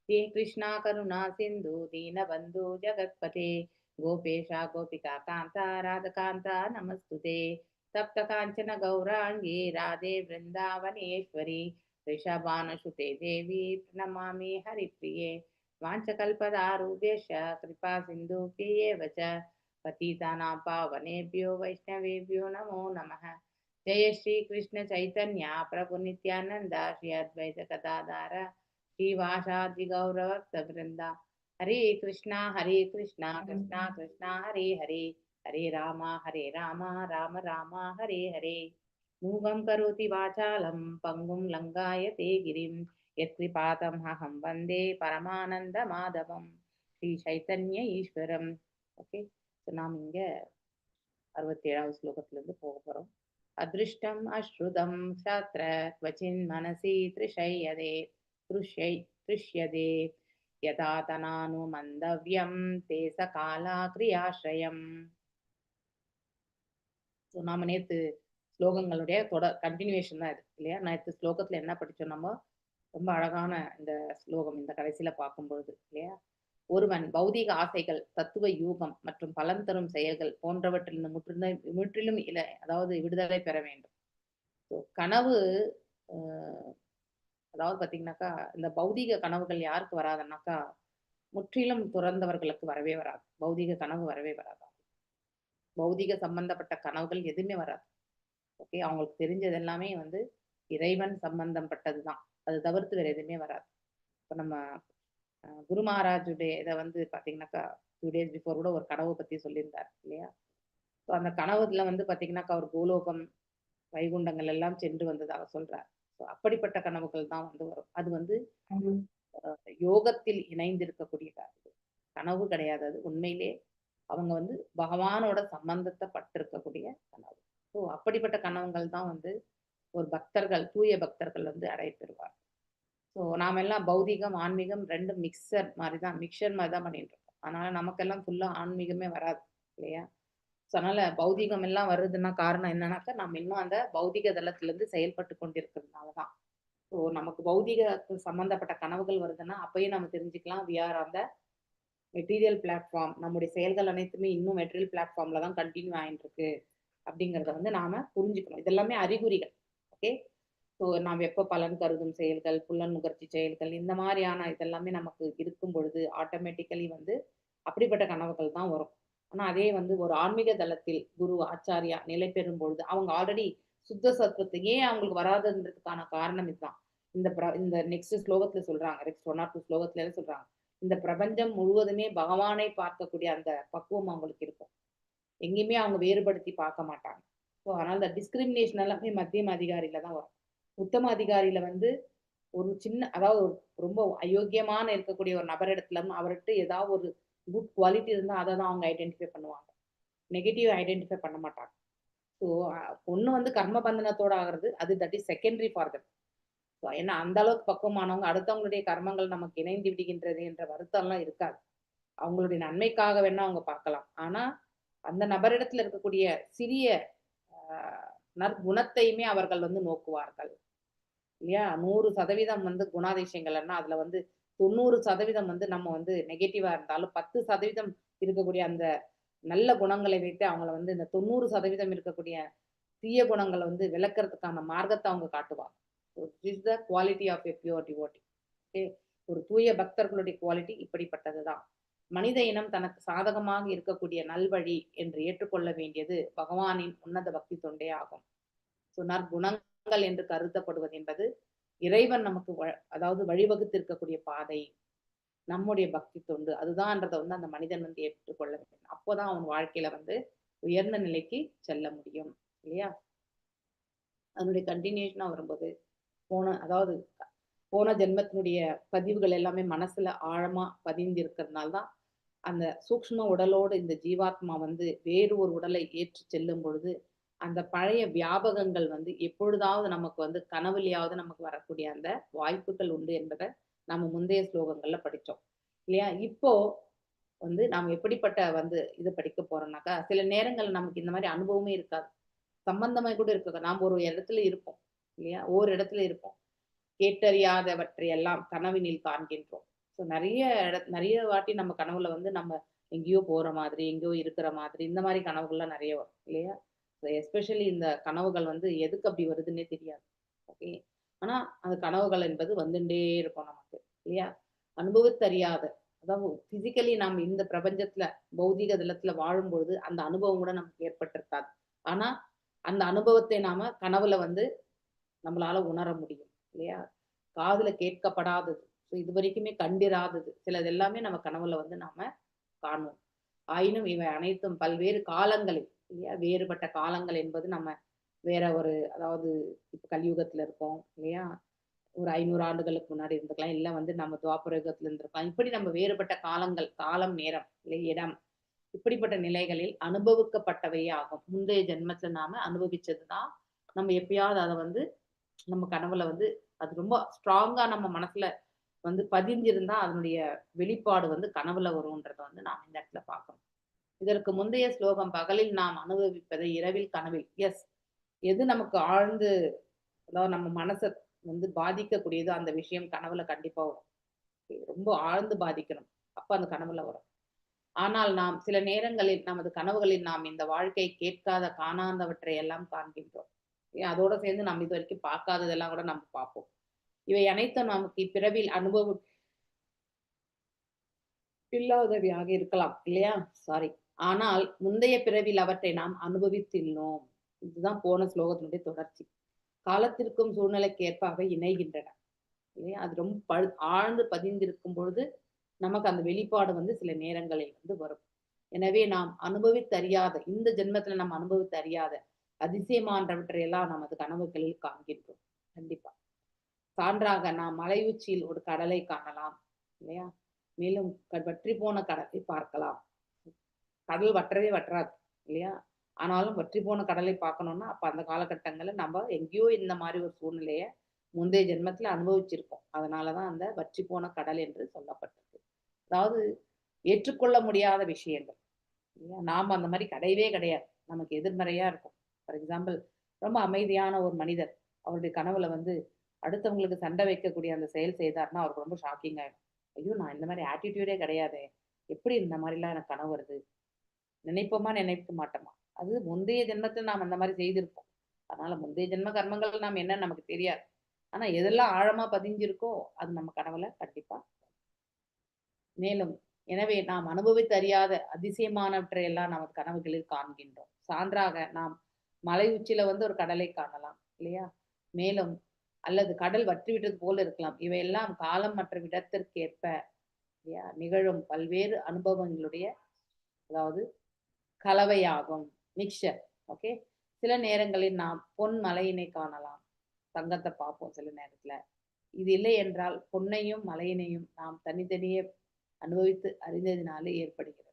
श्रीकृष्णा करुणा सिन्धु दीनबन्धु जगत्पते गोपेशा गोपिका कान्ता राधकान्ता नमस्तुते. तप्त काञ्चन गौराङ्गी राधे वृन्दावनेश्वरी वृषभानुसुते देवी प्रणमामि हरिप्रिये. वाञ्छकल्पतरुभ्यश्च कृपा सिन्धुभ्येव च पतितानां पावनेभ्यो वैष्णवेभ्यो नमो नमः. जय श्री कृष्ण चैतन्य प्रभु नित्यानंद श्री अद्वैत गदाधर श्रीवासादि गौरभक्तवृंद. हरे कृष्णा कृष्णा कृष्णा हरे हरे, हरे राम राम राम हरे हरे. मूगं करोति वाचालं पंगुं लंघयते गिरिं यत्कृपातमहं वन्दे परमानन्दमाधवं श्री चैतन्य ईश्वरं. ஓகே, ஸோ நாம் இங்கே 67வது ஸ்லோகத்திலிருந்து போக போகிறோம். அதிருஷ்டம் அஸ்ருதம் சாஸ்திர க்வச்சின் மனசி திருஷ்யதே யதா தனானு மந்தவ்யம் தேச காலா கிரியாஸ்ரயம். ஸோ நாம நேத்து ஸ்லோகங்களுடைய கண்டினியூவேஷன் தான் இது இல்லையா? நேற்று ஸ்லோகத்துல என்ன படிச்சோம் நம்ம? ரொம்ப அழகான இந்த ஸ்லோகம் இந்த கடைசியில பார்க்கும்பொழுது இல்லையா? ஒருவன் பௌதீக ஆசைகள், தத்துவ யூகம் மற்றும் பலன் தரும் செயல்கள் போன்றவற்றில் முற்றிலும் அதாவது விடுதலை பெற வேண்டும். கனவு அதாவது பாத்தீங்கன்னாக்கா இந்த பௌதீக கனவுகள் யாருக்கு வராதுன்னாக்கா முற்றிலும் துறந்தவர்களுக்கு வரவே வராது. பௌதீக கனவு வரவே வராது. பௌதீக சம்பந்தப்பட்ட கனவுகள் எதுவுமே வராது. ஓகே, அவங்களுக்கு தெரிஞ்சது எல்லாமே வந்து இறைவன் சம்பந்தப்பட்டதுதான். அது தவிர்த்து வேற எதுவுமே வராது. இப்போ நம்ம குரு மகாராஜுடைய இதை வந்து பாத்தீங்கன்னாக்கா 2 days பிஃபோர் கூட ஒரு கனவு பத்தி சொல்லியிருந்தார் இல்லையா? ஸோ அந்த கனவுல வந்து பாத்தீங்கன்னாக்கா அவர் கோலோகம் வைகுண்டங்கள் எல்லாம் சென்று வந்ததாக சொல்றார். ஸோ அப்படிப்பட்ட கனவுகள் தான் வந்து வரும். அது வந்து யோகத்தில் இணைந்திருக்கக்கூடிய கனவு கிடையாது. அது உண்மையிலே அவங்க வந்து பகவானோட சம்பந்தத்தை பட்டிருக்கக்கூடிய கனவு. ஸோ அப்படிப்பட்ட கனவுகள் தான் வந்து ஒரு பக்தர்கள், தூய பக்தர்கள் வந்து அடைபெறுவார். ஸோ நாம எல்லாம் பௌதிகம் ஆன்மீகம் ரெண்டும் மிக்சர் மாதிரி தான் பண்ணிட்டு இருக்கோம். அதனால நமக்கெல்லாம் ஃபுல்லா ஆன்மீகமே வராது இல்லையா? ஸோ அதனால பௌதிகம் எல்லாம் வருதுன்னா காரணம் என்னன்னாக்கா நம்ம இன்னும் அந்த பௌதிக தளத்துல இருந்து செயல்பட்டு கொண்டிருக்கிறதுனாலதான். ஸோ நமக்கு பௌதிக சம்பந்தப்பட்ட கனவுகள் வருதுன்னா அப்பயே நம்ம தெரிஞ்சுக்கலாம் we are on the material platform. நம்முடைய செயல்கள் அனைத்துமே இன்னும் மெட்டீரியல் பிளாட்ஃபார்ம்ல தான் கண்டினியூ ஆயிட்டு இருக்கு அப்படிங்கிறத வந்து நாம புரிஞ்சுக்கணும். இதெல்லாமே அறிகுறிகள். ஓகே, ஸோ நாம் எப்போ பலன் கருதும் செயல்கள், புலன் நுகர்ச்சி செயல்கள், இந்த மாதிரியான இதெல்லாமே நமக்கு இருக்கும் பொழுது ஆட்டோமேட்டிக்கலி வந்து அப்படிப்பட்ட கனவுகள் தான் வரும். ஆனா அதே வந்து ஒரு ஆன்மீக தளத்தில் குரு ஆச்சாரியா நிலை பெறும் பொழுது அவங்க ஆல்ரெடி சுத்த சத்துவத்தை ஏன் அவங்களுக்கு வராதுன்றதுக்கான காரணம் இதுதான். இந்த நெக்ஸ்ட் ஸ்லோகத்துல சொல்றாங்க, நெக்ஸ்ட் 1 or 2 ஸ்லோகத்துல சொல்றாங்க, இந்த பிரபஞ்சம் முழுவதுமே பகவானை பார்க்கக்கூடிய அந்த பக்குவம் அவங்களுக்கு இருக்கும். எங்கேயுமே அவங்க வேறுபடுத்தி பார்க்க மாட்டாங்க. ஸோ அதனால இந்த டிஸ்கிரிமினேஷன் எல்லாமே மத்தியம அதிகாரியில தான் வரும். உத்தம அதிகாரியில வந்து ஒரு சின்ன அதாவது ரொம்ப அயோக்கியமான இருக்கக்கூடிய ஒரு நபர் இடத்துல அவர்கிட்ட ஏதாவது ஒரு குட் குவாலிட்டி இருந்தா அதை தான் அவங்க ஐடென்டிஃபை பண்ணுவாங்க. நெகட்டிவ் ஐடென்டிஃபை பண்ண மாட்டாங்க. ஸோ ஒண்ணு வந்து கர்ம பந்தனத்தோட ஆகிறது, அது that is secondary for them. ஏன்னா அந்த அளவுக்கு பக்குவமானவங்க அடுத்தவங்களுடைய கர்மங்கள் நமக்கு இணைந்து விடுகின்றது என்ற வருத்தம் எல்லாம் இருக்காது. அவங்களுடைய நன்மைக்காக வேணா அவங்க பார்க்கலாம். ஆனா அந்த நபரிடத்துல இருக்கக்கூடிய சிறிய நற்குணத்தையுமே அவர்கள் வந்து நோக்குவார்கள் இல்லையா? 100% வந்து குணாதிசயங்கள்னா அதுல வந்து 90% வந்து நம்ம வந்து நெகட்டிவா இருந்தாலும் 10% இருக்கக்கூடிய அந்த நல்ல குணங்களை வைத்து அவங்கள வந்து இந்த 90% இருக்கக்கூடிய தீய குணங்களை வந்து விளக்குறதுக்கான மார்க்கத்தை அவங்க காட்டுவாங்க. Is the quality of a pure devotee. ஒரு தூய பக்தர்களுடைய குவாலிட்டி இப்படிப்பட்டதுதான். மனித இனம் தனக்கு சாதகமாக இருக்கக்கூடிய நல்வழி என்று ஏற்றுக்கொள்ள வேண்டியது பகவானின் உன்னத பக்தி தொண்டே ஆகும். ஸோ நற்குணங்கள் என்று கருதப்படுவது என்பது இறைவன் நமக்கு அதாவது வழிவகுத்து இருக்கக்கூடிய பாதை, நம்முடைய பக்தி தொண்டு அதுதான்றதை வந்து அந்த மனிதன் வந்து ஏற்றுக்கொள்ள வேண்டும். அப்போதான் அவன் வாழ்க்கையில வந்து உயர்ந்த நிலைக்கு செல்ல முடியும் இல்லையா? அதனுடைய கண்டினியூஷனா வரும்போது போன ஜென்மத்தினுடைய பதிவுகள் எல்லாமே மனசுல ஆழமா பதிந்து இருக்கிறதுனால்தான் அந்த சூக்ஷ்ம உடலோடு இந்த ஜீவாத்மா வந்து வேறு ஒரு உடலை ஏற்றி செல்லும் பொழுது அந்த பழைய வியாபகங்கள் வந்து எப்பொழுதாவது நமக்கு வந்து கனவுலையாவது நமக்கு வரக்கூடிய அந்த வாய்ப்புகள் உண்டு என்பதை நம்ம முந்தைய ஸ்லோகங்கள்ல படித்தோம் இல்லையா? இப்போ வந்து நாம் எப்படிப்பட்ட வந்து இது படிக்க போறோம்னாக்கா சில நேரங்கள் நமக்கு இந்த மாதிரி அனுபவமே இருக்காது, சம்பந்தமே கூட இருக்காது. நாம் ஒரு இடத்துல இருப்போம் இல்லையா? ஒரு இடத்துல இருப்போம், கேட்டறியாதவற்றை எல்லாம் கனவினில் காண்கின்றோம். ஸோ நிறைய வாட்டி நம்ம கனவுல வந்து நம்ம எங்கேயோ போற மாதிரி, எங்கேயோ இருக்கிற மாதிரி, இந்த மாதிரி கனவுகள்லாம் நிறைய வரும் இல்லையா? எஸ்பெஷலி இந்த கனவுகள் வந்து எதுக்கு அப்படி வருதுன்னே தெரியாது. ஓகே, ஆனா அந்த கனவுகள் என்பது வந்துட்டே இருக்கும் நமக்கு இல்லையா? அனுபவத்தறியாத, அதாவது பிசிக்கலி நாம் இந்த பிரபஞ்சத்துல பௌதிக தளத்துல வாழும்பொழுது அந்த அனுபவம் கூட நமக்கு ஏற்பட்டிருக்காது. ஆனா அந்த அனுபவத்தை நாம கனவுல வந்து நம்மளால உணர முடியும் இல்லையா? காதுல கேட்கப்படாதது, இது வரைக்குமே கண்டிராதது சிலது எல்லாமே நம்ம கனவுல வந்து நாம காணுவோம். ஆயினும் இவை அனைத்தும் பல்வேறு காலங்களில் இல்லையா? வேறுபட்ட காலங்கள் என்பது நம்ம வேற ஒரு, அதாவது இப்ப கலியுகத்துல இருக்கோம் இல்லையா? ஒரு 500 ஆண்டுகளுக்கு முன்னாடி இருந்துக்கலாம், இல்ல வந்து நம்ம துவாபர யுகத்துல இருந்திருக்கலாம். இப்படி நம்ம வேறுபட்ட காலங்கள், காலம், நேரம், இல்லை இடம், இப்படிப்பட்ட நிலைகளில் அனுபவிக்கப்பட்டவையே ஆகும். முந்தைய ஜென்மத்துல நாம அனுபவிச்சதுதான் நம்ம எப்பயாவது அதை வந்து நம்ம கனவுல வந்து அது ரொம்ப ஸ்ட்ராங்கா நம்ம மனசுல வந்து பதிஞ்சிருந்தா அதனுடைய வெளிப்பாடு வந்து கனவுல வரும்ன்றத வந்து நாம் இந்த இடத்துல பார்க்கணும். இதற்கு முந்தைய ஸ்லோகம் பகலில் நாம் அனுபவிப்பதை இரவில் கனவில். எஸ், எது நமக்கு ஆழ்ந்து, அதாவது நம்ம மனசை வந்து பாதிக்கக்கூடியதோ அந்த விஷயம் கனவுல கண்டிப்பா வரும். ரொம்ப ஆழ்ந்து பாதிக்கணும், அப்ப அந்த கனவுல வரும். ஆனால் நாம் சில நேரங்களில் நமது கனவுகளில் நாம் இந்த வாழ்க்கை கேட்காத காணாதவற்றை எல்லாம் காண்கின்றோம். அதோட சேர்ந்து நம்ம இது வரைக்கும் பார்க்காததெல்லாம் கூட நம்ம பார்ப்போம். இவை அனைத்தும் நமக்கு இப்பிறவில் அனுபவம் இல்லாதவையாக இருக்கலாம் இல்லையா? சாரி. ஆனால் முந்தைய பிறவில் அவற்றை நாம் அனுபவித்துள்ளோம். இதுதான் போன ஸ்லோகத்தினுடைய தொடர்ச்சி. காலத்திற்கும் சூழ்நிலைக்கு அவை இணைகின்றன இல்லையா? அது ரொம்ப ஆழ்ந்து பதிந்திருக்கும் பொழுது நமக்கு அந்த வெளிப்பாடு வந்து சில நேரங்களில் வந்து வரும். எனவே நாம் அனுபவித்தறியாத, இந்த ஜென்மத்துல நாம் அனுபவித்தறியாத அதிசயமானவற்றையெல்லாம் நமது கனவுகளில் காண்கின்றோம். கண்டிப்பா. சான்றாக நாம் மலை உச்சியில் ஒரு கடலை காணலாம் இல்லையா? மேலும் வற்றி போன கடலை பார்க்கலாம். கடல் வற்றவே வற்றாது இல்லையா? ஆனாலும் வற்றி போன கடலை பார்க்கணும்னா அப்ப அந்த காலகட்டங்கள்ல நம்ம எங்கேயோ இந்த மாதிரி ஒரு சூழ்நிலைய முந்தைய ஜென்மத்துல அனுபவிச்சிருக்கோம். அதனாலதான் அந்த வற்றி போன கடல் என்று சொல்லப்பட்டிருக்கு. அதாவது ஏற்றுக்கொள்ள முடியாத விஷயங்கள் இல்லையா? நாம அந்த மாதிரி கிடையவே கிடையாது, நமக்கு எதிர்மறையா இருக்கும். ஃபார் எக்ஸாம்பிள், ரொம்ப அமைதியான ஒரு மனிதர் அவருடைய கனவுல வந்து அடுத்தவங்களுக்கு சண்டை வைக்கக்கூடிய அந்த செயல் செய்தார்னா அவருக்கு ரொம்ப ஷாக்கிங் ஆயிடும். ஐயோ, நான் இந்த மாதிரி ஆட்டிடியூடே கிடையாது, எப்படி இந்த மாதிரிலாம் எனக்கு கனவு வருது, நினைப்போமா நினைக்க மாட்டோமா? அது முந்தைய ஜென்மத்தில் நாம் அந்த மாதிரி செய்திருப்போம். அதனால முந்தைய ஜென்ம கர்மங்கள் நாம் என்னன்னு நமக்கு தெரியாது. ஆனா எதெல்லாம் ஆழமா பதிஞ்சிருக்கோ அது நம்ம கனவுல கண்டிப்பா. மேலும் எனவே நாம் அனுபவித்தறியாத அதிசயமானவற்றை எல்லாம் நமது கனவுகளில் காண்கின்றோம். சான்றாக நாம் மலை உச்சியில வந்து ஒரு கடலை காணலாம் இல்லையா? மேலும் அல்லது கடல் வற்றிவிட்டது போல இருக்கலாம். இவையெல்லாம் காலம் மற்றும் இடத்திற்கேற்ப இல்லையா நிகழும் பல்வேறு அனுபவங்களுடைய, அதாவது கலவையாகும், மிக்சர். ஓகே. சில நேரங்களில் நாம் பொன் மலையினை காணலாம், தங்கத்தை பார்ப்போம் சில நேரத்துல. இது இல்லை என்றால் பொன்னையும் மலையினையும் நாம் தனித்தனியே அனுபவித்து அறிந்ததினாலே ஏற்படுகிறது.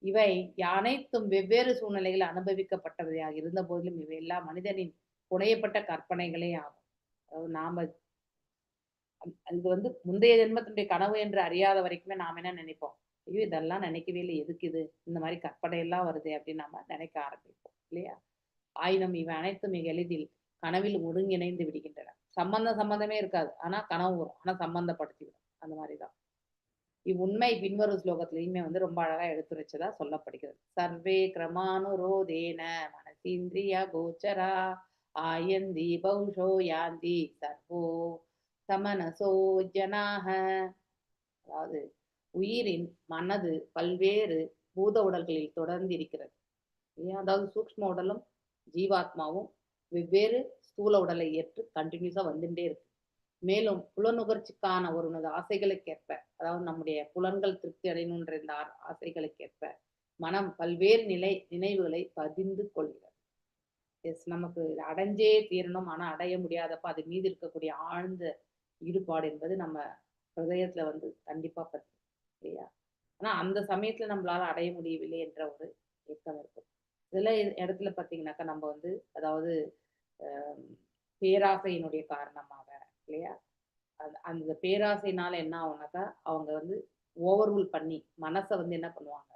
இவை அனைத்தும் வெவ்வேறு சூழ்நிலைகள் அனுபவிக்கப்பட்டவையாக இருந்த போதிலும் இவையெல்லாம் மனிதனின் புனையப்பட்ட கற்பனைகளே ஆகும். அதாவது நாம இது வந்து முந்தைய ஜென்மத்தினுடைய கனவு என்று அறியாத வரைக்குமே நாம் என்ன நினைப்போம், ஐயோ இதெல்லாம் நினைக்கவே இல்லை, எதுக்கு இது இந்த மாதிரி கற்பனை எல்லாம் வருது அப்படின்னு நாம நினைக்க ஆரம்பிப்போம் இல்லையா? ஆயினும் இவை அனைத்தும் மிக எளிதில் கனவில் ஒருங்கிணைந்து விடுகின்றன. சம்பந்தமே இருக்காது, ஆனா கனவு வரும், ஆனா சம்பந்தப்படுத்திவிடும். அந்த மாதிரிதான் இவ்வுண்மை பின்வரும் ஸ்லோகத்திலையுமே வந்து ரொம்ப அழகா எடுத்துரைச்சதா சொல்லப்படுகிறது. சர்வே கிரமானுரோதேன மனசீந்திரிய கோச்சரா ஆயந்தி பௌஷோ யாந்தி சர்வோ சமனசோ ஜனாக. அதாவது உயிரின் மனது பல்வேறு பூத உடல்களில் தொடர்ந்து இருக்கிறது. அதாவது சூக்ஷ்ம உடலும் ஜீவாத்மாவும் வெவ்வேறு ஸ்தூல உடலை ஏற்று கண்டினியூஸா வந்துட்டே இருக்கு. மேலும் புலனுகர்ச்சிக்கான ஒரு ஆசைகளுக்கேற்ப, அதாவது நம்முடைய புலன்கள் திருப்தி அடையணுன்ற இந்த ஆசைகளுக்கேற்ப மனம் பல்வேறு நினைவுகளை பதிந்து கொள்கிறது. எஸ், நமக்கு அடைஞ்சே தீரணும், ஆனா அடைய முடியாதப்ப அது மீது இருக்கக்கூடிய ஆழ்ந்த ஈடுபாடு என்பது நம்ம ஹிருதயத்துல வந்து கண்டிப்பா பத்தி இல்லையா? ஆனா அந்த சமயத்துல நம்மளால அடைய முடியவில்லை என்ற ஒரு ஏக்கம் இருக்கும். இதுல இடத்துல பாத்தீங்கன்னாக்கா நம்ம வந்து, அதாவது பேராசையினுடைய காரணமாக இல்லையா, அந்த பேராசைனால என்ன ஆகுனாக்கா அவங்க வந்து ஓவர்ரூல் பண்ணி மனசை வந்து என்ன பண்ணுவாங்க,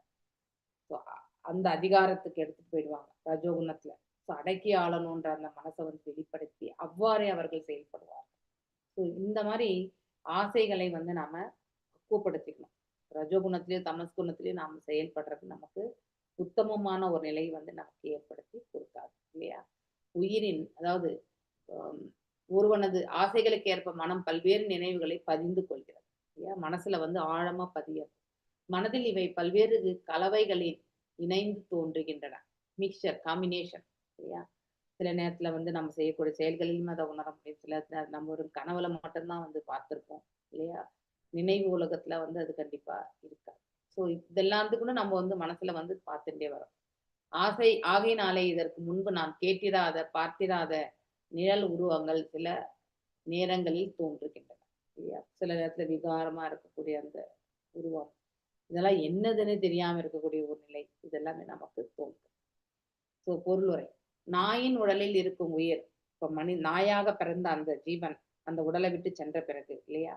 அந்த அதிகாரத்துக்கு எடுத்துட்டு போயிடுவாங்க ரஜோகுணத்துல. அடக்கி ஆளணுன்ற அந்த மனசை வந்து வெளிப்படுத்தி அவ்வாறே அவர்கள் செயல்படுவாங்க. இந்த மாதிரி ஆசைகளை வந்து நாம பக்குவப்படுத்திக்கணும். ரஜோகுணத்திலேயும் தமஸ்குணத்திலேயும் நாம செயல்படுறது நமக்கு உத்தமமான ஒரு நிலை வந்து நமக்கு ஏற்படுத்தி கொடுக்காது இல்லையா? உயிரின், அதாவது ஒருவனது ஆசைகளுக்கு ஏற்ப மனம் பல்வேறு நினைவுகளை பதிந்து கொள்கிறது இல்லையா? மனசுல வந்து ஆழமா பதியாது. மனதில் இவை பல்வேறு கலவைகளில் இணைந்து தோன்றுகின்றன, மிக்சர், காம்பினேஷன் இல்லையா? சில நேரத்துல வந்து நம்ம செய்யக்கூடிய செயல்களிலும் அதை உணர முடியும். சில நம்ம ஒரு கனவுல மட்டும்தான் வந்து பார்த்திருப்போம் இல்லையா? நினைவு உலகத்துல வந்து அது கண்டிப்பா இருக்காது. ஸோ இதெல்லாத்துக்கும் நம்ம வந்து மனசுல வந்து பார்த்துட்டே வரோம். ஆகையினாலே இதற்கு முன்பு நாம் கேட்டிராத பார்த்திராத நிழல் உருவங்கள் சில நேரங்களில் தோன்றுகின்றன இல்லையா? சில நேரத்துல விகாரமா இருக்கக்கூடிய அந்த உருவம், இதெல்லாம் என்னதுன்னு தெரியாம இருக்கக்கூடிய ஒரு நிலை, இதெல்லாமே நமக்கு தோன்றும். ஸோ பொருளுரை, நாயின் உடலில் இருக்கும் உயிர், இப்ப நாயாக பிறந்த அந்த ஜீவன் அந்த உடலை விட்டு சென்ற பிறகு இல்லையா,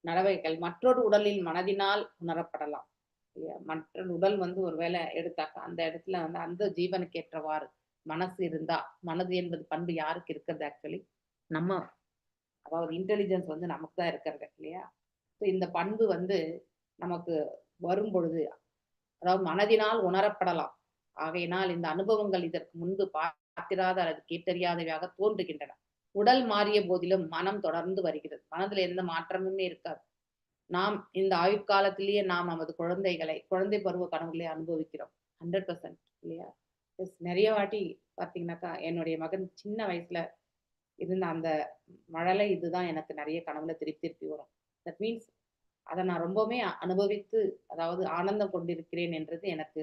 நடவடிக்கைகள் மற்றொரு உடலில் மனதினால் உணரப்படலாம். மற்றொரு உடல் வந்து ஒருவேளை எடுத்தாக்கா அந்த இடத்துல வந்து அந்த ஜீவனுக்கு ஏற்றவாறு மனசு இருந்தா, மனது என்பது பண்பு யாருக்கு இருக்கிறது ஆக்சுவலி நம்ம, அதாவது இன்டெலிஜென்ஸ் வந்து நமக்கு தான் இருக்கிறது இல்லையா? ஸோ இந்த பண்பு வந்து நமக்கு வரும் பொழுது, அதாவது மனதினால் உணரப்படலாம். ஆகையினால் இந்த அனுபவங்கள் இதற்கு முன்பு பார்த்திராத அல்லது கேட்டறியாதவையாக தோன்றுகின்றன. உடல் மாறிய போதிலும் மனம் தொடர்ந்து வருகிறது. மனதில் எந்த மாற்றமுமே இருக்காது. நாம் இந்த ஆயுட்காலத்திலேயே நாம் நமது குழந்தை பருவ கனவுகளை அனுபவிக்கிறோம். 100% இல்லையா? நிறைய வாட்டி பார்த்தீங்கன்னாக்கா என்னுடைய மகன் சின்ன வயசுல இருந்த அந்த மழலை இதுதான் எனக்கு நிறைய கனவுல திருப்பி வரும். தட் மீன்ஸ் அதை நான் ரொம்பவுமே அனுபவித்து, அதாவது ஆனந்தம் கொண்டிருக்கிறேன் என்றது எனக்கு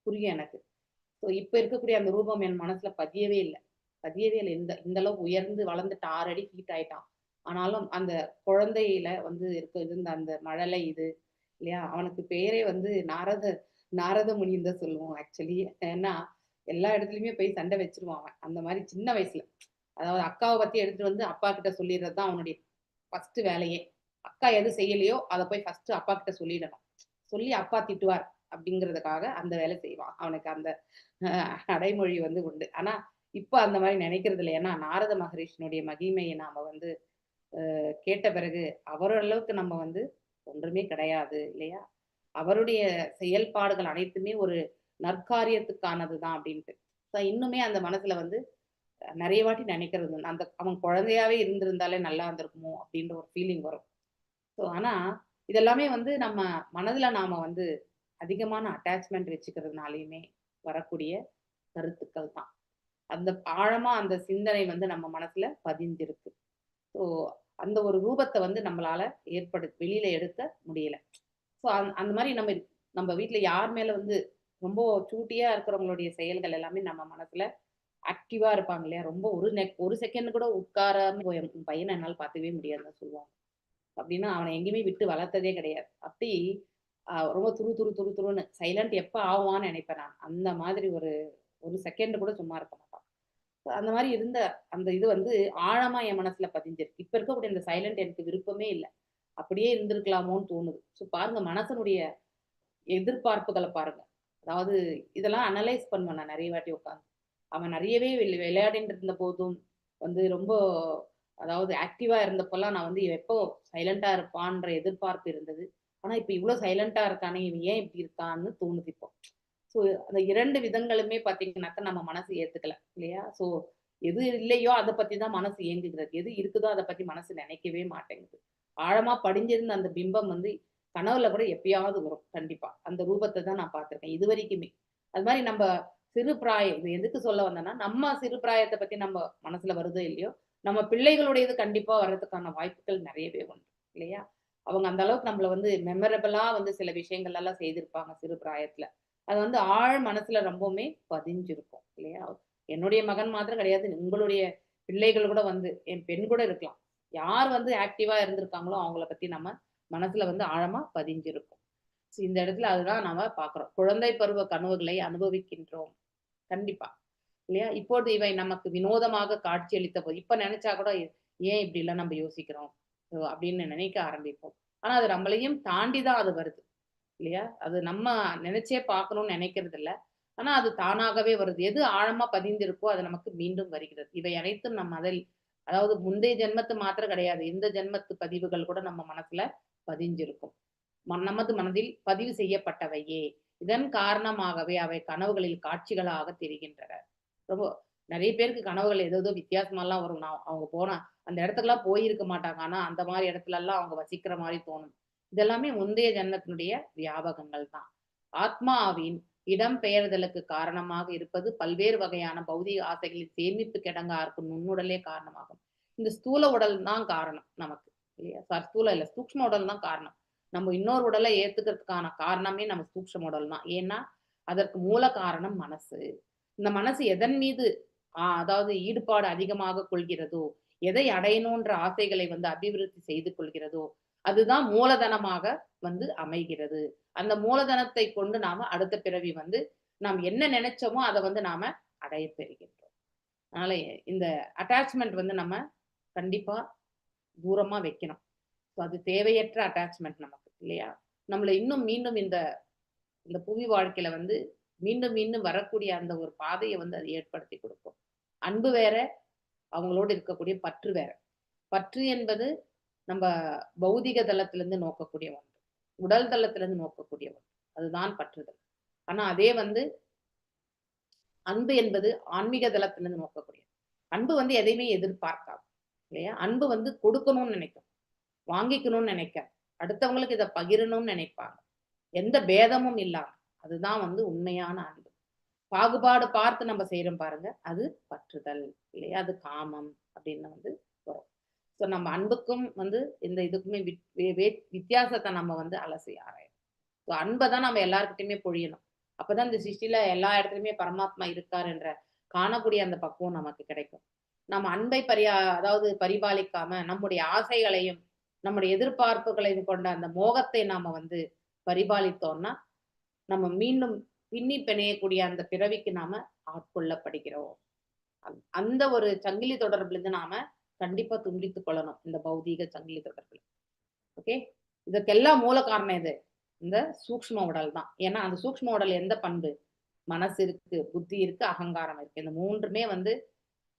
புரியும் எனக்கு. ஸோ இப்ப இருக்கக்கூடிய அந்த ரூபம் என் மனசுல பதியவே இல்லை. இந்த அளவுக்கு உயர்ந்து வளர்ந்துட்டு 6 அடி ஃபீட் ஆயிட்டான். ஆனாலும் அந்த குழந்தையில வந்து இருந்த அந்த மழலை இது இல்லையா? அவனுக்கு பேரே வந்து நாரத முனின்னு தான் சொல்லுவோம் ஆக்சுவலி. ஏன்னா எல்லா இடத்துலயுமே போய் சண்டை வச்சிருவான் அவன். அந்த மாதிரி சின்ன வயசுல, அதாவது அக்காவை பத்தி எடுத்துட்டு வந்து அப்பா கிட்ட சொல்லிடுறது தான் அவனுடைய ஃபர்ஸ்ட் வேலையே. அக்கா எது செய்யலையோ அதை போய் ஃபர்ஸ்ட் அப்பா கிட்ட சொல்லிடணும். சொல்லி அப்பா திட்டுவார் அப்படிங்கிறதுக்காக அந்த வேலை செய்வான். அவனுக்கு அந்த அடைமொழி வந்து உண்டு. ஆனா இப்ப அந்த மாதிரி நினைக்கிறது இல்லை. ஏன்னா நாரத மகரிஷினுடைய மகிமையை நாம வந்து கேட்ட பிறகு அவரளவுக்கு நம்ம வந்து ஒன்றுமே கிடையாது இல்லையா? அவருடைய செயல்பாடுகள் அனைத்துமே ஒரு நற்காரியத்துக்கானது தான் அப்படின்ட்டு இன்னுமே அந்த மனசுல வந்து நிறைய வாட்டி நினைக்கிறது. அந்த அவன் குழந்தையாவே இருந்திருந்தாலே நல்லா இருந்திருக்குமோ அப்படின்ற ஒரு ஃபீலிங் வரும். ஸோ ஆனா இதெல்லாமே வந்து நம்ம மனதுல நாம வந்து அதிகமான அட்டாச்மெண்ட் வச்சுக்கிறதுனாலையுமே வரக்கூடிய கருத்துக்கள் தான். அந்த ஆழமா அந்த சிந்தனை வந்து நம்ம மனசுல பதிஞ்சிருக்கு. ஸோ அந்த ஒரு ரூபத்தை வந்து நம்மளால வெளியில எடுக்க முடியல. ஸோ அந்த மாதிரி நம்ம வீட்டுல யார் மேல வந்து ரொம்ப சூட்டியா இருக்கிறவங்களுடைய செயல்கள் எல்லாமே நம்ம மனசுல ஆக்டிவா இருப்பாங்க இல்லையா? ரொம்ப ஒரு செகண்ட் கூட உட்காராம பையனை என்னால் பார்க்கவே முடியாதுன்னு சொல்லுவாங்க. அப்படின்னா அவனை எங்கேயுமே விட்டு வளர்த்ததே கிடையாது. அப்படி ரொம்ப துருன்னு சைலண்ட் எப்ப ஆவான்னு நினைப்பேன் நான். அந்த மாதிரி ஒரு செகண்ட் கூட சும்மா இருக்க மாட்டான். அந்த மாதிரி இருந்த அந்த இது வந்து ஆழமா என் மனசுல பதிஞ்சிருக்கு. இப்ப இருக்கக்கூடிய இந்த சைலண்ட் எனக்கு விருப்பமே இல்லை. அப்படியே இருந்திருக்கலாமோன்னு தோணுது. ஸோ பாருங்க மனசனுடைய எதிர்பார்ப்புகளை பாருங்க. அதாவது இதெல்லாம் அனலைஸ் பண்ணுவேன் நான் நிறைய வாட்டி உட்காந்து. அவன் நிறையவே விளையாடிட்டு இருந்த போதும் வந்து ரொம்ப, அதாவது ஆக்டிவா இருந்தப்பெல்லாம் நான் வந்து எப்போ சைலண்டா இருப்பான்ற எதிர்பார்ப்பு இருந்தது. ஆனா இப்ப இவ்வளவு சைலண்டா இருக்கானே, இவன் ஏன் இப்படி இருக்கான்னு தோணுது இப்போ. ஸோ அந்த 2 விதங்களுமே பார்த்தீங்கன்னாக்கா நம்ம மனசு ஏத்துக்கல இல்லையா? ஸோ எது இல்லையோ அதை பத்தி தான் மனசு இயங்குகிறது. எது இருக்குதோ அதை பத்தி மனசு நினைக்கவே மாட்டேங்குது. ஆழமா படிஞ்சிருந்த அந்த பிம்பம் வந்து கனவுல கூட எப்பயாவது வரும். கண்டிப்பா அந்த ரூபத்தை தான் நான் பார்த்திருக்கேன் இது வரைக்குமே. அது மாதிரி நம்ம சிறு பிராயம், இது எதுக்கு சொல்ல வந்தேன்னா, நம்ம சிறு பிராயத்தை பத்தி நம்ம மனசுல வருதோ இல்லையோ, நம்ம பிள்ளைகளுடையது கண்டிப்பா வர்றதுக்கான வாய்ப்புகள் நிறையவே உண்டு இல்லையா? அவங்க அந்த அளவுக்கு நம்மள வந்து மெமரபிளா வந்து சில விஷயங்கள் எல்லாம் செய்திருப்பாங்க சிறு பிராயத்துல. அது வந்து ஆழ் மனசுல ரொம்பவுமே பதிஞ்சிருக்கும் இல்லையா? என்னுடைய மகன் மாத்திரம் கிடையாது, உங்களுடைய பிள்ளைகள் கூட வந்து, என் பெண் கூட இருக்கலாம். யார் வந்து ஆக்டிவா இருந்திருக்காங்களோ அவங்கள பத்தி நம்ம மனசுல வந்து ஆழமா பதிஞ்சிருக்கும். இந்த இடத்துல அதுதான் நாம பாக்குறோம். குழந்தை பருவ கனவுகளை அனுபவிக்கின்றோம் கண்டிப்பா இல்லையா? இப்போது இவை நமக்கு வினோதமாக காட்சி அளித்த போது இப்ப நினைச்சா கூட ஏன் இப்படி எல்லாம் நம்ம யோசிக்கிறோம் அப்படின்னு நினைக்க ஆரம்பிப்போம். ஆனா அது நம்மளையும் தாண்டிதான் அது வருது இல்லையா? அது நம்ம நினைச்சே பார்க்கணும்னு நினைக்கிறது இல்லை. ஆனா அது தானாகவே வருது. எது ஆழமா பதிந்திருக்கோ அது நமக்கு மீண்டும் வருகிறது. இவை அனைத்தும் நம்ம அதாவது முந்தைய ஜென்மத்து மாத்திரம் கிடையாது, இந்த ஜென்மத்து பதிவுகள் கூட நம்ம மனசுல பதிஞ்சிருக்கும். நமது மனதில் பதிவு செய்யப்பட்டவையே. இதன் காரணமாகவே அவை கனவுகளில் காட்சிகளாக தெரிகின்றன. ரொம்ப நிறைய பேருக்கு கனவுகள் ஏதோ வித்தியாசமெல்லாம் வரும். அவங்க போனா அந்த இடத்துக்குலாம் போயிருக்க மாட்டாங்க. ஆனா அந்த மாதிரி இடத்துல எல்லாம் அவங்க வசிக்கிற மாதிரி தோணும். இதெல்லாமே முந்தைய ஜென்மத்தினுடைய வியாபகங்கள் தான். ஆத்மாவின் இடம் பெயர்தலுக்கு காரணமாக இருப்பது பல்வேறு வகையான பௌதிக ஆசைகளின் சேமிப்பு கிடங்கா இருக்கும் நுண்ணுடலே காரணமாகும். இந்த ஸ்தூல உடல் தான் காரணம் நமக்கு இல்லையா? ஸ்தூல இல்ல, சூக்ஷ்ம உடல் தான் காரணம். நம்ம இன்னொரு உடலை ஏத்துக்கிறதுக்கான காரணமே நம்ம சூக்ஷ்ம உடல் தான். ஏன்னா அதற்கு மூல காரணம் மனசு. இந்த மனசு எதன் மீது அதாவது ஈடுபாடு அதிகமாக கொள்கிறதோ, எதை அடையணுன்ற ஆசைகளை வந்து அபிவிருத்தி செய்து கொள்கிறதோ, அதுதான் மூலதனமாக வந்து அமைகிறது. அந்த மூலதனத்தை கொண்டு நாம அடுத்த பிறவி வந்து நாம் என்ன நினைச்சோமோ அதை வந்து நாம அடைய பெறுகின்றோம். அதனால இந்த அட்டாச்மெண்ட் வந்து நம்ம கண்டிப்பா தூரமா வைக்கணும். அது தேவையற்ற அட்டாச்மெண்ட் நமக்கு இல்லையா? நம்மளை இன்னும் மீண்டும் இந்த இந்த புவி வாழ்க்கையில வந்து மீண்டும் மீண்டும் வரக்கூடிய அந்த ஒரு பாதையை வந்து அது ஏற்படுத்தி கொடுக்கும். அன்பு வேற, அவங்களோடு இருக்கக்கூடிய பற்று வேற. பற்று என்பது நம்ம பௌதிக தளத்திலிருந்து நோக்கக்கூடிய ஒன்று, உடல் தளத்திலிருந்து நோக்கக்கூடிய ஒன்று, அதுதான் பற்றுதல். ஆனா அதே வந்து அன்பு என்பது ஆன்மீக தளத்திலிருந்து நோக்கக்கூடிய அன்பு வந்து எதையுமே எதிர்பார்க்காது இல்லையா? அன்பு வந்து கொடுக்கணும்னு நினைக்கும், வாங்கிக்கணும்னு நினைக்க, அடுத்தவங்களுக்கு இதை பகிரணும்னு நினைப்பாங்க, எந்த பேதமும் இல்லாம. அதுதான் வந்து உண்மையான அன்பு. பாகுபாடு பார்த்து நம்ம செய்யறோம் பாருங்க, அது பற்றுதல் இல்லையா? அது காமம் அப்படின்னு வந்து வரும். ஸோ நம்ம அன்புக்கும் வந்து இந்த இதுக்குமே வித்தியாசத்தை நம்ம வந்து அலசி ஆராயணும். ஸோ அன்பை தான் நம்ம எல்லாருக்கிட்டையுமே பொழியணும். அப்பதான் இந்த சிருஷ்டில எல்லா இடத்துலயுமே பரமாத்மா இருக்கார் என்ற காணக்கூடிய அந்த பக்குவம் நமக்கு கிடைக்கும். நம்ம அன்பை அதாவது பரிபாலிக்காம நம்முடைய ஆசைகளையும் நம்முடைய எதிர்பார்ப்புகளையும் கொண்ட அந்த மோகத்தை நாம வந்து பரிபாலித்தோம்னா நம்ம மீண்டும் பின்னி பிணையக்கூடிய அந்த பிறவிக்கு நாம ஆட்கொள்ளப்படுகிறோம். அந்த ஒரு சங்கிலி தொடர்புல இருந்து நாம கண்டிப்பா துண்டித்துக் கொள்ளணும், இந்த பௌதீக சங்கிலி தொடர்புல. ஓகே, இதுக்கெல்லாம் மூல காரணம் எது? இந்த சூக்ஷ்ம உடல் தான். ஏன்னா அந்த சூக்ஷ்ம உடல் எந்த பண்பு? மனசு இருக்கு, புத்தி இருக்கு, அகங்காரம் இருக்கு. இந்த மூன்றுமே வந்து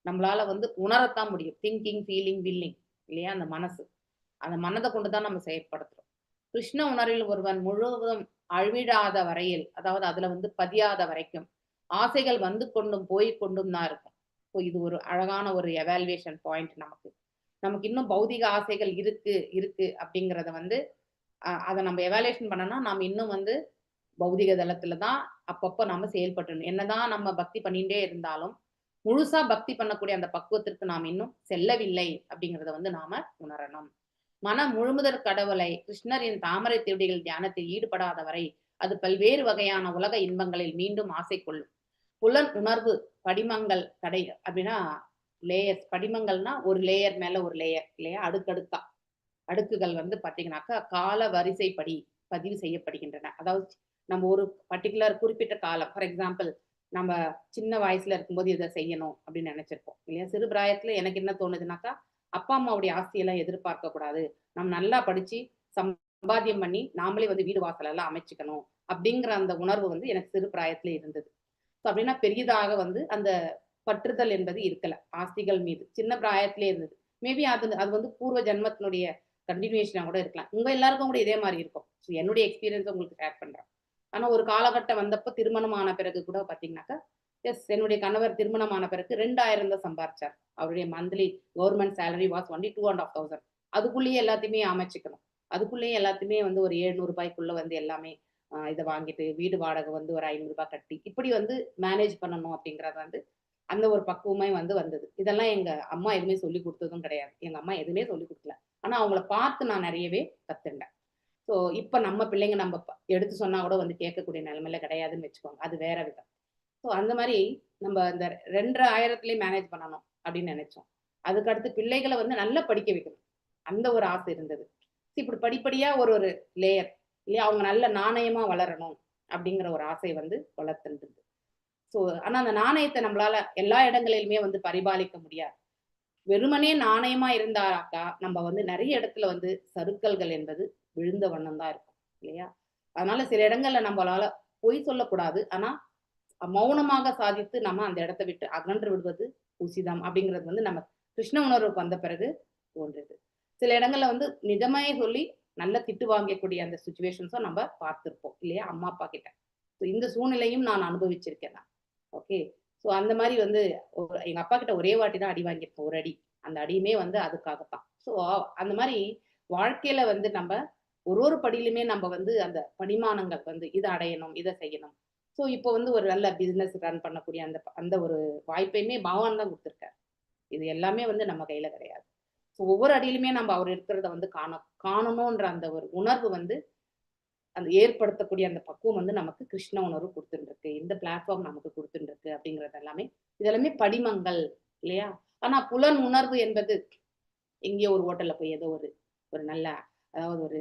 நம்மளால வந்து உணரத்தான் முடியும். திங்கிங், ஃபீலிங், வில்லிங் இல்லையா? அந்த மனசு, அந்த மனதை கொண்டுதான் நம்ம செயற்படுத்துறோம். கிருஷ்ண உணர்வில் ஒருவன் முழுவதும் அழிவிடாத வரையில், அதாவது அதுல வந்து பதியாத வரைக்கும் ஆசைகள் வந்து கொண்டும் போய் கொண்டும் தான் இருக்கும். ஸோ இது ஒரு அழகான ஒரு எவாலுவேஷன் பாயிண்ட். நமக்கு இன்னும் பௌதிக ஆசைகள் இருக்கு அப்படிங்கிறத வந்து அதை நம்ம எவாலுவேஷன் பண்ணனா நாம இன்னும் வந்து பௌதிக தளத்துல தான் அப்பப்போ நம்ம செயல்பட்டணும். என்னதான் நம்ம பக்தி பண்ணிட்டே இருந்தாலும் முழுசா பக்தி பண்ணக்கூடிய அந்த பக்குவத்திற்கு நாம் இன்னும் செல்லவில்லை அப்படிங்கிறத வந்து நாம உணரணும். மன முழுமுதற் கடவுளை கிருஷ்ணரின் தாமரை திருடிகள் தியானத்தில் ஈடுபடாத வரை அது பல்வேறு வகையான உலக இன்பங்களில் மீண்டும் ஆசை கொள்ளும். புலன் உணர்வு படிமங்கள் அப்படின்னா லேயர்ஸ். படிமங்கள்னா ஒரு லேயர் மேல ஒரு லேயர் இல்லையா? அடுக்கடுக்கா அடுக்குகள் வந்து பாத்தீங்கன்னாக்கா கால வரிசைப்படி பதிவு செய்யப்படுகின்றன. அதாவது நம்ம ஒரு பர்டிகுலர் குறிப்பிட்ட காலம், ஃபார் எக்ஸாம்பிள் நம்ம சின்ன வயசுல இருக்கும்போது இதை செய்யணும் அப்படின்னு நினைச்சிருப்போம் இல்லையா? சிறு பிராயத்துல எனக்கு என்ன தோணுதுனாக்கா, அப்பா அம்மாவுடைய ஆஸ்தியெல்லாம் எதிர்பார்க்க கூடாது, நம்ம நல்லா படிச்சு சம்பாத்தியம் பண்ணி நாமளே வந்து வீடு வாசல் எல்லாம் அமைச்சுக்கணும் அப்படிங்கிற அந்த உணர்வு வந்து எனக்கு சிறு பிராயத்துல இருந்தது. ஸோ அப்படின்னா பெரியதாக வந்து அந்த பற்றுதல் என்பது இருக்கல ஆஸ்திகள் மீது, சின்ன பிராயத்திலே இருந்தது. மேபி அது வந்து பூர்வ ஜென்மத்தினுடைய கண்டினியூஷனா கூட இருக்கலாம். உங்க எல்லாருக்கும் கூட இதே மாதிரி இருக்கும். ஸோ என்னுடைய எக்ஸ்பீரியன்ஸ் உங்களுக்கு ஷேர் பண்றேன். ஆனா ஒரு காலகட்டம் வந்தப்போ திருமணமான பிறகு கூட பாத்தீங்கன்னாக்கா, எஸ், என்னுடைய கணவர் திருமணமான பிறகு 2000 தான் சம்பாரிச்சார். அவருடைய monthly government salary was only 2,500. அதுக்குள்ளேயே எல்லாத்தையுமே அமைச்சுக்கணும். அதுக்குள்ளேயே எல்லாத்தையுமே வந்து ஒரு 700 ரூபாய்க்குள்ள வந்து எல்லாமே இதை வாங்கிட்டு வீடு வாடகை வந்து ஒரு 500 ரூபாய் கட்டி இப்படி வந்து மேனேஜ் பண்ணணும் அப்படிங்கறது வந்து அந்த ஒரு பக்குவமே வந்து வந்தது. இதெல்லாம் எங்க அம்மா எதுவுமே சொல்லி கொடுத்ததும் கிடையாது. எங்க அம்மா எதுவுமே சொல்லி கொடுக்கல. ஆனா அவங்கள பார்த்து நான் நிறையவே கத்துண்டேன். ஸோ இப்ப நம்ம பிள்ளைங்க நம்ம எடுத்து சொன்னா கூட வந்து கேட்கக்கூடிய நிலைமையில கிடையாதுன்னு வச்சுக்கோங்க. அது வேற விதம். ஸோ அந்த மாதிரி நம்ம இந்த 2500 மேனேஜ் பண்ணணும் அப்படின்னு நினைச்சோம். அதுக்கடுத்து பிள்ளைகளை வந்து நல்லா படிக்க வைக்கணும், அந்த ஒரு ஆசை இருந்தது. இப்படி படிப்படியா ஒரு லேயர் இல்லையா, அவங்க நல்ல நாணயமா வளரணும் அப்படிங்கிற ஒரு ஆசை வந்து வளர்த்துருந்தது. ஸோ ஆனா அந்த நாணயத்தை நம்மளால எல்லா இடங்களிலுமே வந்து பரிபாலிக்க முடியாது. வெறுமனே நாணயமா இருந்தாக்கா நம்ம வந்து நிறைய இடத்துல வந்து சறுக்கல்கள் என்பது விழுந்த வண்ணம் தான் இருக்கும் இல்லையா? அதனால சில இடங்கள்ல நம்மளால பொய் சொல்லக்கூடாது, ஆனா மௌனமாக சாதித்து நம்ம அந்த இடத்தை விட்டு அகன்று விடுவது உசிதம் அப்படிங்கிறது வந்து நம்ம கிருஷ்ண உணர்வுக்கு வந்த பிறகு தோன்றுது. சில இடங்கள்ல வந்து நிஜமே சொல்லி நல்ல திட்டு வாங்கக்கூடிய அந்த சுச்சுவேஷன்ஸும் நம்ம பார்த்திருப்போம் இல்லையா, அம்மா அப்பா கிட்ட. ஸோ இந்த சூழ்நிலையும் நான் அனுபவிச்சிருக்கேன் நான். ஓகே, ஸோ அந்த மாதிரி வந்து எங்க அப்பா கிட்ட ஒரே வாட்டி தான் அடி வாங்கியிருக்கேன், ஒரு அடி. அந்த அடியுமே வந்து அதுக்காகத்தான். ஸோ அந்த மாதிரி வாழ்க்கையில வந்து நம்ம ஒரு படியிலுமே நம்ம வந்து அந்த படிமானங்கள் வந்து இதை அடையணும், இதை செய்யணும். ஸோ இப்போ வந்து ஒரு நல்ல பிசினஸ் ரன் பண்ணக்கூடிய அந்த ஒரு வாய்ப்பையுமே பகவான் தான் கொடுத்துருக்காரு. இது எல்லாமே வந்து நம்ம கையில கிடையாது. ஸோ ஒவ்வொரு அடியிலுமே நம்ம அவர் இருக்கிறத வந்து காணணும்ன்ற அந்த ஒரு உணர்வு வந்து அந்த ஏற்படுத்தக்கூடிய அந்த பக்குவம் வந்து நமக்கு கிருஷ்ண உணர்வு கொடுத்துருக்கு, இந்த பிளாட்ஃபார்ம் நமக்கு கொடுத்துருக்கு அப்படிங்கிறது எல்லாமே இதெல்லாமே படிமங்கள் இல்லையா? ஆனா புலன் உணர்வு என்பது எங்கேயோ ஒரு ஹோட்டல்ல போய் ஏதோ ஒரு நல்ல, அதாவது ஒரு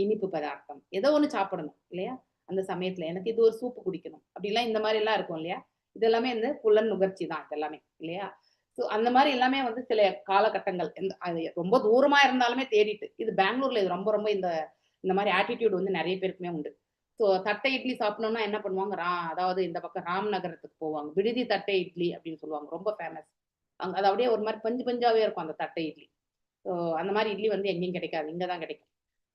இனிப்பு பதார்த்தம் ஏதோ ஒண்ணு சாப்பிடணும் இல்லையா? அந்த சமயத்துல எனக்கு இது ஒரு சூப்பு குடிக்கணும் அப்படிலாம் இந்த மாதிரி எல்லாம் இருக்கும் இல்லையா? இதெல்லாமே இந்த புலன் நுகர்ச்சி தான் இதெல்லாமே இல்லையா? ஸோ அந்த மாதிரி எல்லாமே வந்து சில காலகட்டங்கள் அது ரொம்ப தூரமா இருந்தாலுமே தேடிட்டு, இது பெங்களூர்ல இது ரொம்ப ரொம்ப இந்த மாதிரி ஆட்டிடியூட் வந்து நிறைய பேருக்குமே உண்டு. ஸோ தட்டை இட்லி சாப்பிடணும்னா என்ன பண்ணுவாங்க, அதாவது இந்த பக்கம் ராம் நகரத்துக்கு போவாங்க. விடுதி தட்டை இட்லி அப்படின்னு சொல்லுவாங்க, ரொம்ப ஃபேமஸ். அது அப்படியே ஒரு மாதிரி பஞ்சு பஞ்சாவே இருக்கும் அந்த தட்டை இட்லி. ஸோ அந்த மாதிரி இட்லி வந்து எங்கேயும் கிடைக்காது, இங்கே தான் கிடைக்கும்.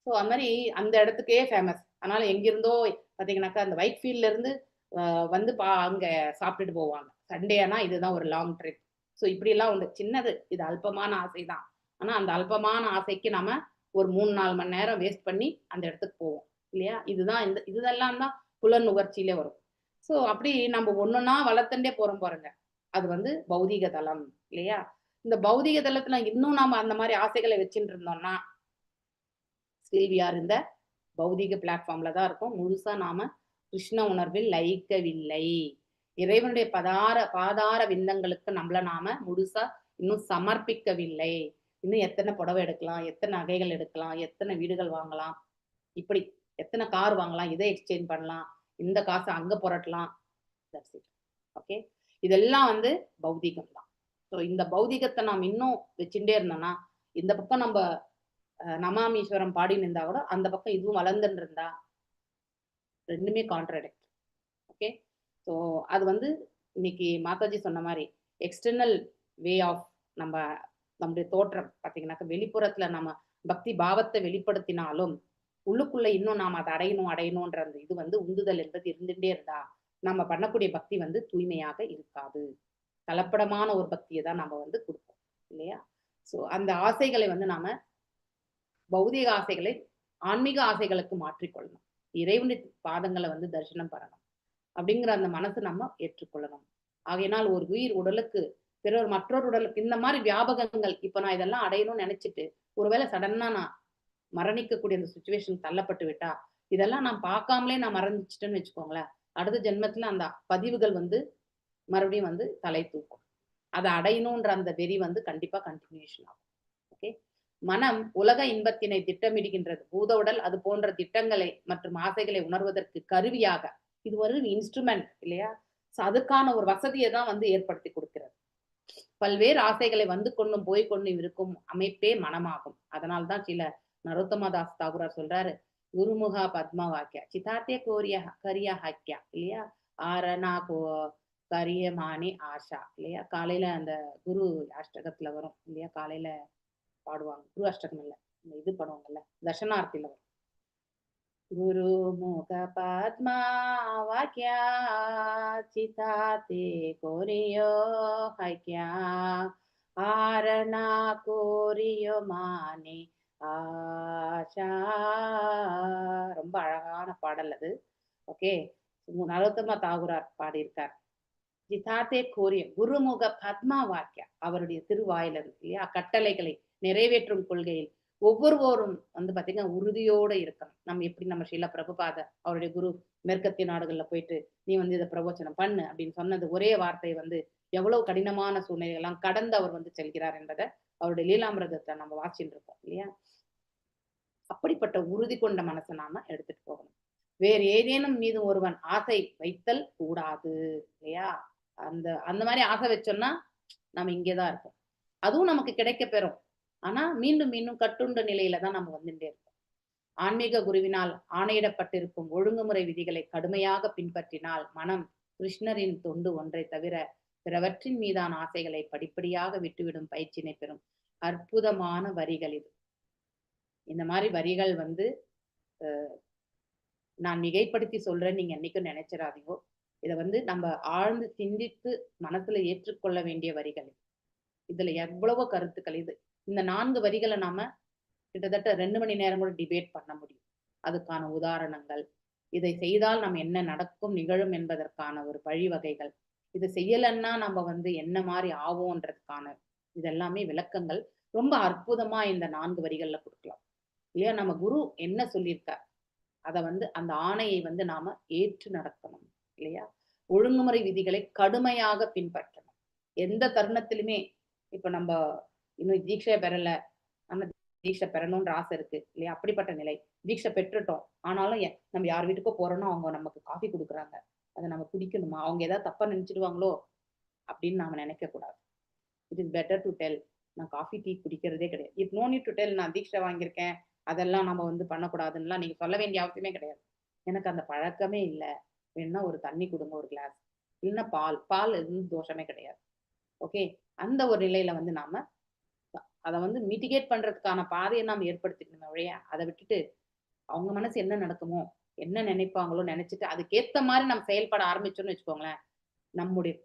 ஸோ அந்த மாதிரி அந்த இடத்துக்கே ஃபேமஸ். அதனால எங்கிருந்தோ பார்த்தீங்கன்னாக்கா அந்த ஒயிட் ஃபீல்ட்ல இருந்து வந்து அங்கே சாப்பிட்டுட்டு போவாங்க. சண்டேனா இதுதான் ஒரு லாங் ட்ரிப். ஸோ இப்படியெல்லாம் உண்டு. சின்னது, இது அல்பமான ஆசை தான். ஆனால் அந்த அல்பமான ஆசைக்கு நம்ம ஒரு 3-4 மணி நேரம் வேஸ்ட் பண்ணி அந்த இடத்துக்கு போவோம் இல்லையா? இதுதான் இதெல்லாம் தான் புலன் நுகர்ச்சியிலே வரும். ஸோ அப்படி நம்ம ஒன்னொன்னா வளர்த்துட்டே போறோம் பாருங்க, அது வந்து பௌதீக தளம் இல்லையா? இந்த பௌதீக தளத்துல இன்னும் நாம அந்த மாதிரி ஆசைகளை வச்சுட்டு இருந்தோம்னா ஸ்டில் வி ஆர் இந்த பௌதீக பிளாட்ஃபார்ம்ல தான் இருக்கும். முழுசா நாம கிருஷ்ண உணர்வில் லயிக்கவில்லை. இறைவனுடைய பாதார விந்தங்களுக்கு நம்மள நாம முழுசா இன்னும் சமர்ப்பிக்கவில்லை. இன்னும் எத்தனை புடவை எடுக்கலாம், எத்தனை நகைகள் எடுக்கலாம், எத்தனை வீடுகள் வாங்கலாம், இப்படி எத்தனை கார் வாங்கலாம், இதை எக்ஸ்சேஞ்ச் பண்ணலாம், இந்த காசை அங்க புரட்டலாம். ஓகே, இதெல்லாம் வந்து பௌதிகம் தான். ஸோ இந்த பௌதிகத்தை நாம் இன்னும் வச்சுட்டே இருந்தோம்னா, இந்த பக்கம் நம்ம நமாமீஸ்வரம் பாடின்னு இருந்தா கூட அந்த பக்கம் இதுவும் வளர்ந்துன்னு இருந்தா ரெண்டுமே கான்ட்ராடிக்ட். ஓகே, ஸோ அது வந்து இன்னைக்கு மாதாஜி சொன்ன மாதிரி எக்ஸ்டர்னல் வே ஆஃப் நம்முடைய தோற்றம் பார்த்தீங்கன்னாக்கா வெளிப்புறத்துல நம்ம பக்தி பாவத்தை வெளிப்படுத்தினாலும் உள்ளுக்குள்ள இன்னும் நாம் அதை அடையணும்ன்ற அந்த இது வந்து உந்துதல் என்பது இருந்துட்டே இருந்தா நம்ம பண்ணக்கூடிய பக்தி வந்து தூய்மையாக இருக்காது. கலப்படமான ஒரு பக்தியை தான் நம்ம வந்து கொடுப்போம் இல்லையா? ஸோ அந்த ஆசைகளை வந்து நாம பௌதிக ஆசைகளை ஆன்மீக ஆசைகளுக்கு மாற்றிக்கொள்ளணும். இறைவனுடைய பாதங்களை வந்து தரிசனம் பண்ணணும் அப்படிங்கிற அந்த மனசு நம்ம ஏற்றுக்கொள்ளணும். ஆகையினால் ஒரு உயிர் உடலுக்கு மற்றொரு உடலுக்கு இந்த மாதிரி வியாபகங்கள், இப்ப நான் இதெல்லாம் அடையணும்னு நினைச்சிட்டு ஒருவேளை சடனா நான் மரணிக்கக்கூடிய அந்த சுச்சுவேஷன் தள்ளப்பட்டு விட்டா, இதெல்லாம் நான் பார்க்காமலே நான் மரணிச்சிட்டேன்னு வச்சுக்கோங்களேன், அடுத்த ஜென்மத்துல அந்த பதிவுகள் வந்து மறுபடியும் வந்து தலை தூக்கும். அதை அடையணும்ன்ற அந்த வெறி வந்து கண்டிப்பா கண்டினியூஷன் ஆகும். ஓகே, மனம் உலக இன்பத்தினை திட்டமிடுகின்றது. பூத உடல் அது போன்ற திட்டங்களை மற்றும் ஆசைகளை உணர்வதற்கு கருவியாக இது ஒரு இன்ஸ்ட்ருமெண்ட் இல்லையா? அதுக்கான ஒரு வசதியை தான் வந்து ஏற்படுத்தி கொடுக்கிறது. பல்வேறு ஆசைகளை வந்து கொண்டும் போய்கொண்டும் இருக்கும் அமைப்பே மனமாகும். அதனால்தான் சில நரோத்தமதாஸ் தாகுரார் சொல்றாரு, குருமுகா பத்மா வாக்கியா சிதாத்தே கரியா ஹாக்கியா இல்லையா? ஆரணா கரியமானி ஆஷா இல்லையா? காலையில அந்த குரு அஷ்டகத்துல வரும் இல்லையா? காலையில பாடுவாங்க, குரு அஷ்டகம் இல்ல, இது பண்ணுவாங்கல்ல, தர்ஷனார்த்தியில வரும். குரு முக பத்மா வாக்கியா சிதாத்தே கோரியோ ஹைக்கியா ஆரணா கோரியோ மானே ஆஷா. ரொம்ப அழகான பாடல் அது. ஓகே, நரோத்தம தாகுரார் பாடியிருக்கார். ஜிதாத்தே கோரியம் குருமுக பத்மா வாக்கியா, அவருடைய திருவாயிலிருந்து இல்லையா கட்டளைகளை நிறைவேற்றும் கொள்கையில் ஒவ்வொருவரும் வந்து பாத்தீங்கன்னா உறுதியோட இருக்கணும். நம்ம ஸ்ரீல பிரபுபாத அவருடைய குரு மேற்கத்திய நாடுகள்ல போயிட்டு நீ வந்து இதை பிரவச்சனம் பண்ணு அப்படின்னு சொன்னது ஒரே வார்த்தை வந்து எவ்வளவு கடினமான சூழ்நிலையெல்லாம் கடந்து அவர் வந்து செல்கிறார் என்பதை அவருடைய லீலாமிரதத்தை நம்ம வாசிச்சுட்டு இருக்கோம் இல்லையா? அப்படிப்பட்ட உறுதி கொண்ட மனசை நாம எடுத்துட்டு போகணும். வேறு ஏதேனும் மீது ஒருவன் ஆசை வைத்தல் கூடாது இல்லையா? அந்த மாதிரி ஆசை வச்சோம்னா நம்ம இங்கேதான் இருப்போம். அதுவும் நமக்கு கிடைக்க பெறும். ஆனா மீண்டும் மீண்டும் கட்டுண்ட நிலையில தான் நம்ம வந்துட்டே இருக்கோம். ஆன்மீக குருவினால் ஆணையிடப்பட்டிருக்கும் ஒழுங்குமுறை விதிகளை கடுமையாக பின்பற்றினால் மனம் கிருஷ்ணரின் தொண்டு ஒன்றை தவிர பிறவற்றின் மீதான ஆசைகளை படிப்படியாக விட்டுவிடும் பயிற்சியினை பெறும் அற்புதமான வரிகள் இது. இந்த மாதிரி வரிகள் வந்து நான் மிகைப்படுத்தி சொல்றேன், நீங்க என்னைக்கும் நினைச்சிடாதீங்கோ. இதை வந்து நம்ம ஆழ்ந்து சிந்தித்து மனசுல ஏற்றுக்கொள்ள வேண்டிய வரிகள். இதுல எவ்வளவோ கருத்துக்கள். இந்த 4 வரிகளை நாம கிட்டத்தட்ட 2 மணி நேரம் கூட டிபேட் பண்ண முடியும். அதுக்கான உதாரணங்கள், இதை செய்தால் நம்ம என்ன நடக்கும் நிகழும் என்பதற்கான ஒரு வழிவகைகள், இதை செய்யலன்னா நம்ம வந்து என்ன மாதிரி ஆவோன்றதுக்கான இதெல்லாமே விளக்கங்கள் ரொம்ப அற்புதமா இந்த 4 வரிகள்ல கொடுக்கலாம் இல்லையா? நம்ம குரு என்ன சொல்லியிருக்கார் அதை வந்து அந்த ஆணையை வந்து நாம ஏற்று நடக்கணும் இல்லையா? ஒழுங்குமுறை விதிகளை கடுமையாக பின்பற்றணும். எந்த தருணத்திலுமே இப்ப நம்ம இன்னும் தீட்சை பெறல, நம்ம தீட்சை பெறணும்ன்ற ஆசை இருக்கு இல்லையா? அப்படிப்பட்ட நிலை. தீட்சை பெற்றுட்டோம், ஆனாலும் நம்ம யார் வீட்டுக்கோ போறோம்னா அவங்க நமக்கு காஃபி கொடுக்குறாங்க, அதை நம்ம குடிக்கணுமா, அவங்க ஏதாவது தப்பா நினைச்சிடுவாங்களோ அப்படின்னு நாம நினைக்க கூடாது. It is better to tell. நான் காஃபி டீ குடிக்கிறதே கிடையாது. It no need to tell நான் தீட்சை வாங்கியிருக்கேன், அதெல்லாம் நம்ம வந்து பண்ணக்கூடாதுன்னுலாம் நீங்க சொல்ல வேண்டிய அவசியமே கிடையாது. எனக்கு அந்த பழக்கமே இல்லை, வேணும்னா ஒரு தண்ணி கொடுங்க ஒரு கிளாஸ், இல்லைன்னா பால் எதுவும் தோஷமே கிடையாது. ஓகே, அந்த ஒரு நிலையில வந்து நாம அதை வந்து மிட்டிகேட் பண்றதுக்கான பாதையை நாம ஏற்படுத்திக்கணும் ஒழிய அதை விட்டுட்டு அவங்க மனசு என்ன நடக்குமோ என்ன நினைப்பாங்களோ நினைச்சிட்டு அதுக்கேத்த மாதிரி நம்ம செயல்பட ஆரம்பிச்சோம்னு வச்சுக்கோங்களேன், நம்முடைய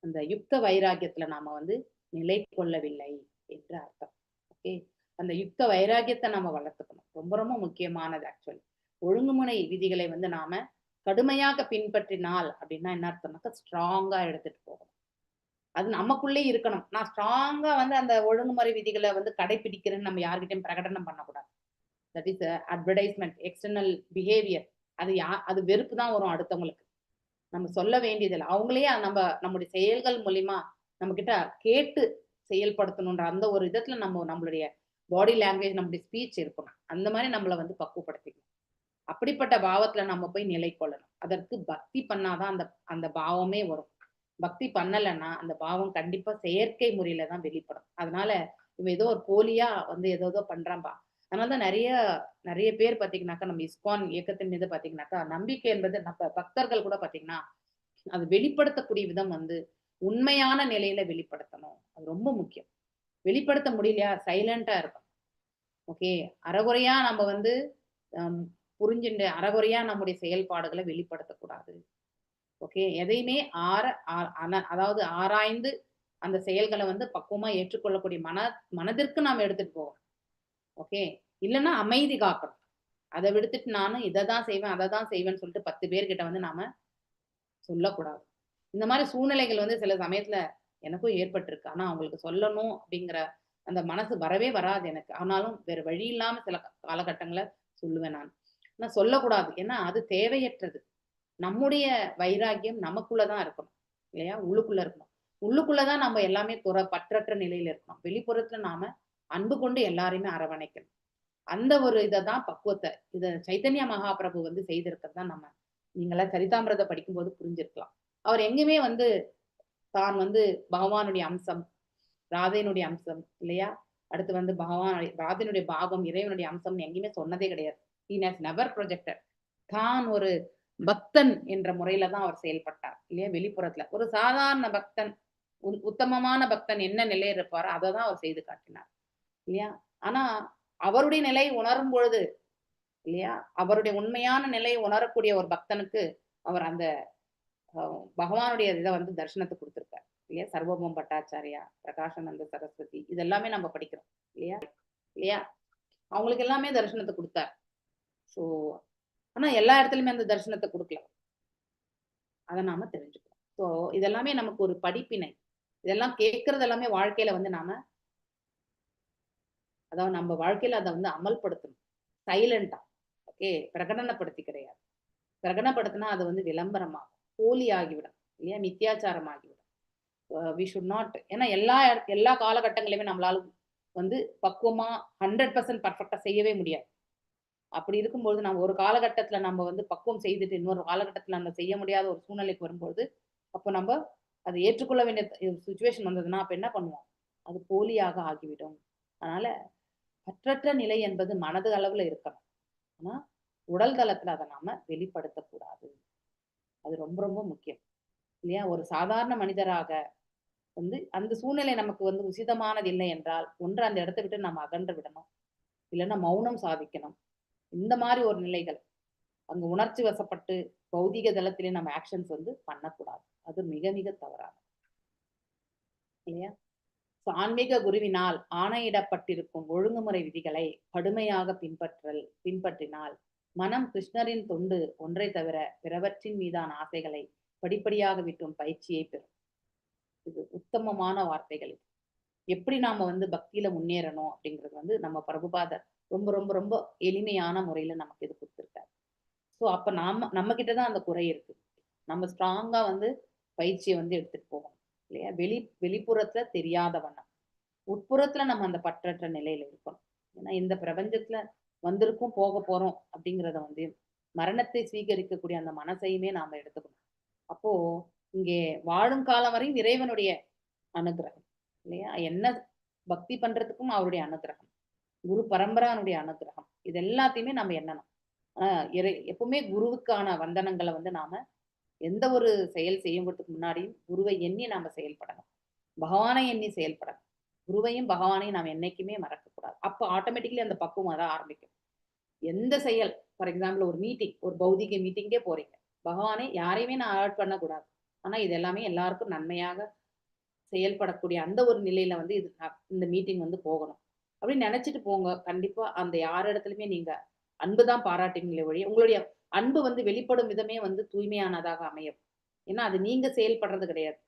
அந்த யுக்த வைராக்கியத்துல நாம வந்து நிலை கொள்ளவில்லை என்று அர்த்தம். ஓகே, அந்த யுக்த வைராக்கியத்தை நாம வளர்த்துக்கணும், ரொம்ப ரொம்ப முக்கியமானது. ஆக்சுவலி ஒழுங்குமுறை விதிகளை வந்து நாம கடுமையாக பின்பற்றினால் அப்படின்னா என்ன அர்த்தம்னாக்கா ஸ்ட்ராங்கா எடுத்துட்டு போகணும். அது நமக்குள்ளே இருக்கணும். நான் ஸ்ட்ராங்கா வந்து அந்த ஒழுங்குமுறை விதிகளை வந்து கடைபிடிக்கிறேன்னு நம்ம யார்கிட்டயும் பிரகடனம் பண்ணக்கூடாது. That is advertisement, external behaviour. அது வெறுப்பு தான் வரும் அடுத்தவங்களுக்கு. நம்ம சொல்ல வேண்டியதில்லை, அவங்களே நம்முடைய செயல்கள் மூலியமா நம்ம கிட்ட கேட்டு செயல்படுத்தணுன்ற அந்த ஒரு விதத்துல நம்மளுடைய பாடி லாங்குவேஜ், நம்மளுடைய ஸ்பீச் இருக்கணும். அந்த மாதிரி நம்மளை வந்து பக்குவப்படுத்திக்கணும். அப்படிப்பட்ட பாவத்துல நம்ம போய் நிலை கொள்ளணும். அதற்கு பக்தி பண்ணாதான் அந்த பாவமே வரும். பக்தி பண்ணலைன்னா அந்த பாவம் கண்டிப்பா செயற்கை முறையில தான் வெளிப்படும். அதனால இவன் ஏதோ ஒரு போலியா வந்து ஏதோ பண்றான்பா. அதனாலதான் நிறைய பேர் பாத்தீங்கன்னாக்கா நம்ம இஸ்கான் இயக்கத்தின் மீது பாத்தீங்கன்னாக்கா நம்பிக்கை என்பது நம்ம பக்தர்கள் கூட பாத்தீங்கன்னா அது வெளிப்படுத்தக்கூடிய விதம் வந்து உண்மையான நிலையில வெளிப்படுத்தணும். அது ரொம்ப முக்கியம். வெளிப்படுத்த முடியலையா, சைலண்டா இருக்கும். ஓகே, அறகுறையா நம்ம வந்து புரிஞ்சுட்டு அறகுறையா நம்முடைய செயல்பாடுகளை வெளிப்படுத்தக்கூடாது. ஓகே, எதையுமே அதாவது ஆராய்ந்து அந்த செயல்களை வந்து பக்குவமா ஏற்றுக்கொள்ளக்கூடிய மனதிற்கு நாம எடுத்துட்டு போவோம். ஓகே, இல்லைன்னா அமைதி காக்கணும். அதை விடுத்துட்டு நானும் இதை தான் செய்வேன் அதை தான் செய்வேன்னு சொல்லிட்டு 10 பேர்கிட்ட வந்து நாம சொல்லக்கூடாது. இந்த மாதிரி சூழ்நிலைகள் வந்து சில சமயத்துல எனக்கும் ஏற்பட்டிருக்கு. ஆனா அவங்களுக்கு சொல்லணும் அப்படிங்கிற அந்த மனசு வரவே வராது எனக்கு. ஆனாலும் வேற வழி இல்லாம சில காலகட்டங்களை சொல்லுவேன் நான். ஆனா சொல்லக்கூடாது, ஏன்னா அது தேவையற்றது. நம்முடைய வைராக்கியம் நமக்குள்ளதான் இருக்கணும் இல்லையா, உள்ளுக்குள்ள இருக்கணும். உள்ளுக்குள்ளதான் நம்ம எல்லாமே பற்றற்ற நிலையில இருக்கணும். வெளிப்புறத்துல நாம அன்பு கொண்டு எல்லாரையுமே அரவணைக்கணும். அந்த ஒரு இதைதான் பக்குவத்தை இத சைத்தன்ய மகாபிரபு வந்து செய்திருக்கிறதா நம்ம நீங்கள சரிதாமிரத படிக்கும்போது புரிஞ்சிருக்கலாம். அவர் எங்குமே வந்து தான் வந்து பகவானுடைய அம்சம், ராதையினுடைய அம்சம் இல்லையா, அடுத்து வந்து ராதையினுடைய பாகம், இறைவனுடைய அம்சம் எங்கேயுமே சொன்னதே கிடையாது. He has never projected. தான் ஒரு பக்தன் என்ற முறையில தான் அவர் செயல்பட்டார் இல்லையா. வெளிப்புறத்துல ஒரு சாதாரண பக்தன், உத்தமமான பக்தன் என்ன நிலையில் இருப்பாரோ அதை தான் அவர் செய்து காட்டினார் இல்லையா. ஆனா அவருடைய நிலை உணரும் பொழுது இல்லையா, அவருடைய உண்மையான நிலையை உணரக்கூடிய ஒரு பக்தனுக்கு அவர் அந்த பகவானுடைய இதை வந்து தரிசனத்தை கொடுத்திருக்கார் இல்லையா. சர்வபௌம பட்டாச்சாரியா, பிரகாஷானந்த சரஸ்வதி, இதெல்லாமே நம்ம படிக்கிறோம் இல்லையா. அவங்களுக்கு எல்லாமே தரிசனத்தை கொடுத்தார். ஸோ ஆனா எல்லா இடத்துலயுமே அந்த தரிசனத்தை கொடுக்கல, அதை நாம தெரிஞ்சுக்கணும். ஸோ இதெல்லாமே நமக்கு ஒரு படிப்பினை. இதெல்லாம் கேட்கறது எல்லாமே வாழ்க்கையில வந்து நாம அதாவது நம்ம வாழ்க்கையில அதை வந்து அமல்படுத்தணும் சைலண்டா. ஓகே, பிரகடனப்படுத்தி கிடையாது. பிரகடனப்படுத்தினா அது வந்து விளம்பரமாகும், போலி ஆகிவிடும் இல்லையா, மித்தியாச்சாரம் ஆகிவிடும். We should not. ஏன்னா எல்லா காலகட்டங்களையுமே நம்மளால வந்து பக்குவமா 100% பர்ஃபெக்டா செய்யவே முடியாது. அப்படி இருக்கும்போது நம்ம ஒரு காலகட்டத்துல நம்ம வந்து பக்குவம் செய்துட்டு இன்னொரு காலகட்டத்துல நம்ம செய்ய முடியாத ஒரு சூழ்நிலைக்கு வரும்போது அப்போ நம்ம அதை ஏற்றுக்கொள்ள வேண்டிய சுச்சுவேஷன் வந்ததுன்னா அப்ப என்ன பண்ணுவோம், அது போலியாக ஆகிவிடும். அதனால பற்றற்ற நிலை என்பது மனது அளவுல இருக்கணும். ஆனா உடல் தளத்துல அதை நாம வெளிப்படுத்தக்கூடாது. அது ரொம்ப ரொம்ப முக்கியம் இல்லையா. ஒரு சாதாரண மனிதராக வந்து அந்த சூழ்நிலை நமக்கு வந்து உசிதமானது இல்லை என்றால் ஒன்று அந்த இடத்த விட்டு நம்ம அகன்று விடணும், இல்லைன்னா மௌனம் சாதிக்கணும். இந்த மாதிரி ஒரு நிலைகள் அங்க உணர்ச்சி வசப்பட்டு பௌதிக தளத்திலே நம்ம ஆக்ஷன்ஸ் வந்து பண்ணக்கூடாது. அது மிக மிக தவறான இல்லையா. ஆன்மீக குருவினால் ஆணையிடப்பட்டிருக்கும் ஒழுங்குமுறை விதிகளை கடுமையாக பின்பற்றினால் மனம் கிருஷ்ணரின் தொண்டு ஒன்றை தவிர பிறவற்றின் மீதான ஆசைகளை படிப்படியாக விட்டும் பயிற்சியை பெறும். இது உத்தமமான வார்த்தைகள். எப்படி நாம வந்து பக்தியில முன்னேறணும் அப்படிங்கிறது வந்து நம்ம பிரபுபாதர் ரொம்ப ரொம்ப ரொம்ப எளிமையான முறையில நமக்கு இது கொடுத்துருக்காரு. ஸோ அப்ப நம்ம கிட்டதான் அந்த குறை இருக்கு. நம்ம ஸ்ட்ராங்கா வந்து பயிற்சியை வந்து எடுத்துட்டு போகணும் இல்லையா. வெளிப்புறத்துல தெரியாத வண்ணம் உட்புறத்துல நம்ம அந்த பற்றற்ற நிலையில இருக்கணும். ஏன்னா இந்த பிரபஞ்சத்துல வந்திருக்கும் போக போறோம் அப்படிங்கிறத வந்து மரணத்தை ஸ்வீகரிக்கக்கூடிய அந்த மனசையுமே நாம எடுத்துக்கணும். அப்போ இங்கே வாழும் காலம் வரையும் இறைவனுடைய அனுகிரகம் இல்லையா? என்ன பக்தி பண்றதுக்கும் அவருடைய அனுகிரகம், குரு பரம்பரானுடைய அனுகிரகம், இது எல்லாத்தையுமே நம்ம எண்ணணும். எப்பவுமே குருவுக்கான வந்தனங்களை வந்து நாம எந்த ஒரு செயல் செய்யும்போதுக்கு முன்னாடியும் குருவை எண்ணி நாம செயல்படணும், பகவானை எண்ணி செயல்படணும். குருவையும் பகவானையும் நாம் என்னைக்குமே மறக்கக்கூடாது. அப்போ ஆட்டோமேட்டிக்கலி அந்த பக்குவம் தான் ஆரம்பிக்கும். எந்த செயல், ஃபார் எக்ஸாம்பிள் ஒரு மீட்டிங், ஒரு பௌதிக மீட்டிங்கே போறீங்க, பகவானை யாரையுமே நான் அவாய்ட் பண்ணக்கூடாது, ஆனா இது எல்லாமே எல்லாருக்கும் நன்மையாக செயல்படக்கூடிய அந்த ஒரு நிலையில வந்து இந்த மீட்டிங் வந்து போகணும் அப்படின்னு நினைச்சிட்டு போங்க. கண்டிப்பா அந்த யார் இடத்துலயுமே நீங்க அன்புதான் பாராட்டுங்களே ஒழிய உங்களுடைய அன்பு வந்து வெளிப்படும் விதமே வந்து தூய்மையானதாக அமையும். ஏன்னா அது நீங்க செயல்படுறது கிடையாது,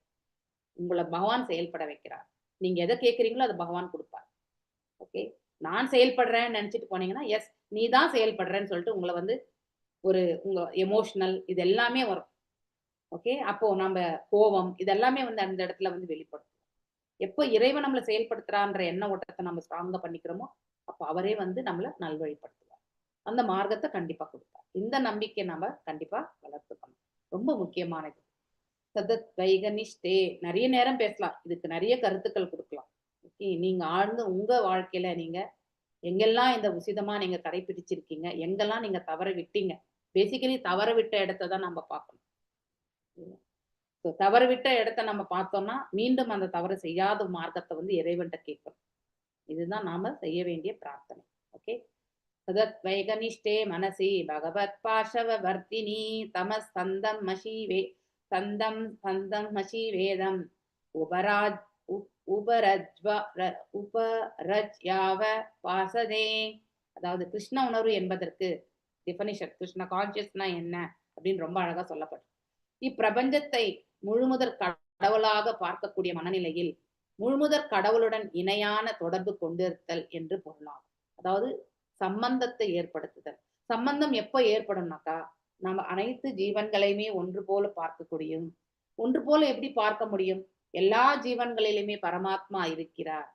உங்களை பகவான் செயல்பட வைக்கிறார். நீங்க எதை கேட்குறீங்களோ அதை பகவான் கொடுப்பார். ஓகே, நான் செயல்படுறேன்னு நினைச்சிட்டு போனீங்கன்னா எஸ் நீ தான் செயல்படுறேன்னு சொல்லிட்டு உங்களை வந்து ஒரு உங்க எமோஷனல் இது எல்லாமே வரும். ஓகே, அப்போ நம்ம கோபம் இதெல்லாமே வந்து அந்த இடத்துல வந்து வெளிப்படும். எப்போ இறைவன் நம்மளை செயல்படுத்துறான்ற எண்ண ஓட்டத்தை நம்ம ஸ்ட்ராங்கா பண்ணிக்கிறோமோ அப்போ அவரே வந்து நம்மளை நல்வழிப்படுத்துவார், அந்த மார்க்கத்தை கண்டிப்பா கொடுப்பார். இந்த நம்பிக்கையை நம்ம கண்டிப்பா வளர்த்துக்கணும், ரொம்ப முக்கியமானது. சதத் வைகனிஷ்டே, நிறைய நேரம் பேசலாம், இதுக்கு நிறைய கருத்துக்கள் கொடுக்கலாம். ஓகே, நீங்க ஆழ்ந்து உங்க வாழ்க்கையில நீங்க எங்கெல்லாம் இந்த உசிதமா நீங்க கடைபிடிச்சிருக்கீங்க, எங்கெல்லாம் நீங்க தவற விட்டீங்க. பேசிக்கலி தவற விட்ட இடத்த தான் நம்ம பார்க்கணும். தவறு விட்ட இடத்த நம்ம பார்த்தோம்னா மீண்டும் அந்த தவறு செய்யாத மார்க்கத்தை வந்து இறைவன்கிட்ட கேட்கணும். இதுதான் நாம செய்ய வேண்டிய பிரார்த்தனை. ஓகே, சதத் வைகனிஷ்டே மனசி பகவத் பாஷவ வர்த்தினி தமஸ் சந்தம் மஷி சந்தம் மஷி வேதம் உபரஜ்யாவ வாசதே. அதாவது கிருஷ்ண உணர்வு என்பதற்கு டெஃபனிஷன், கிருஷ்ண கான்சியஸ்னா என்ன அப்படின்னு ரொம்ப அழகா சொல்லப்படும். இப்பிரபஞ்சத்தை முழுமுதற் கடவுளாக பார்க்கக்கூடிய மனநிலையில் முழுமுதற் கடவுளுடன் இணையான தொடர்பு கொண்டிருத்தல் என்று பொருளாகும். அதாவது சம்பந்தத்தை ஏற்படுத்துதல். சம்பந்தம் எப்போ ஏற்படும்னாக்கா நம்ம அனைத்து ஜீவன்களையுமே ஒன்று போல பார்க்கக்கூடியும். ஒன்று போல எப்படி பார்க்க முடியும்? எல்லா ஜீவன்களிலுமே பரமாத்மா இருக்கிறார்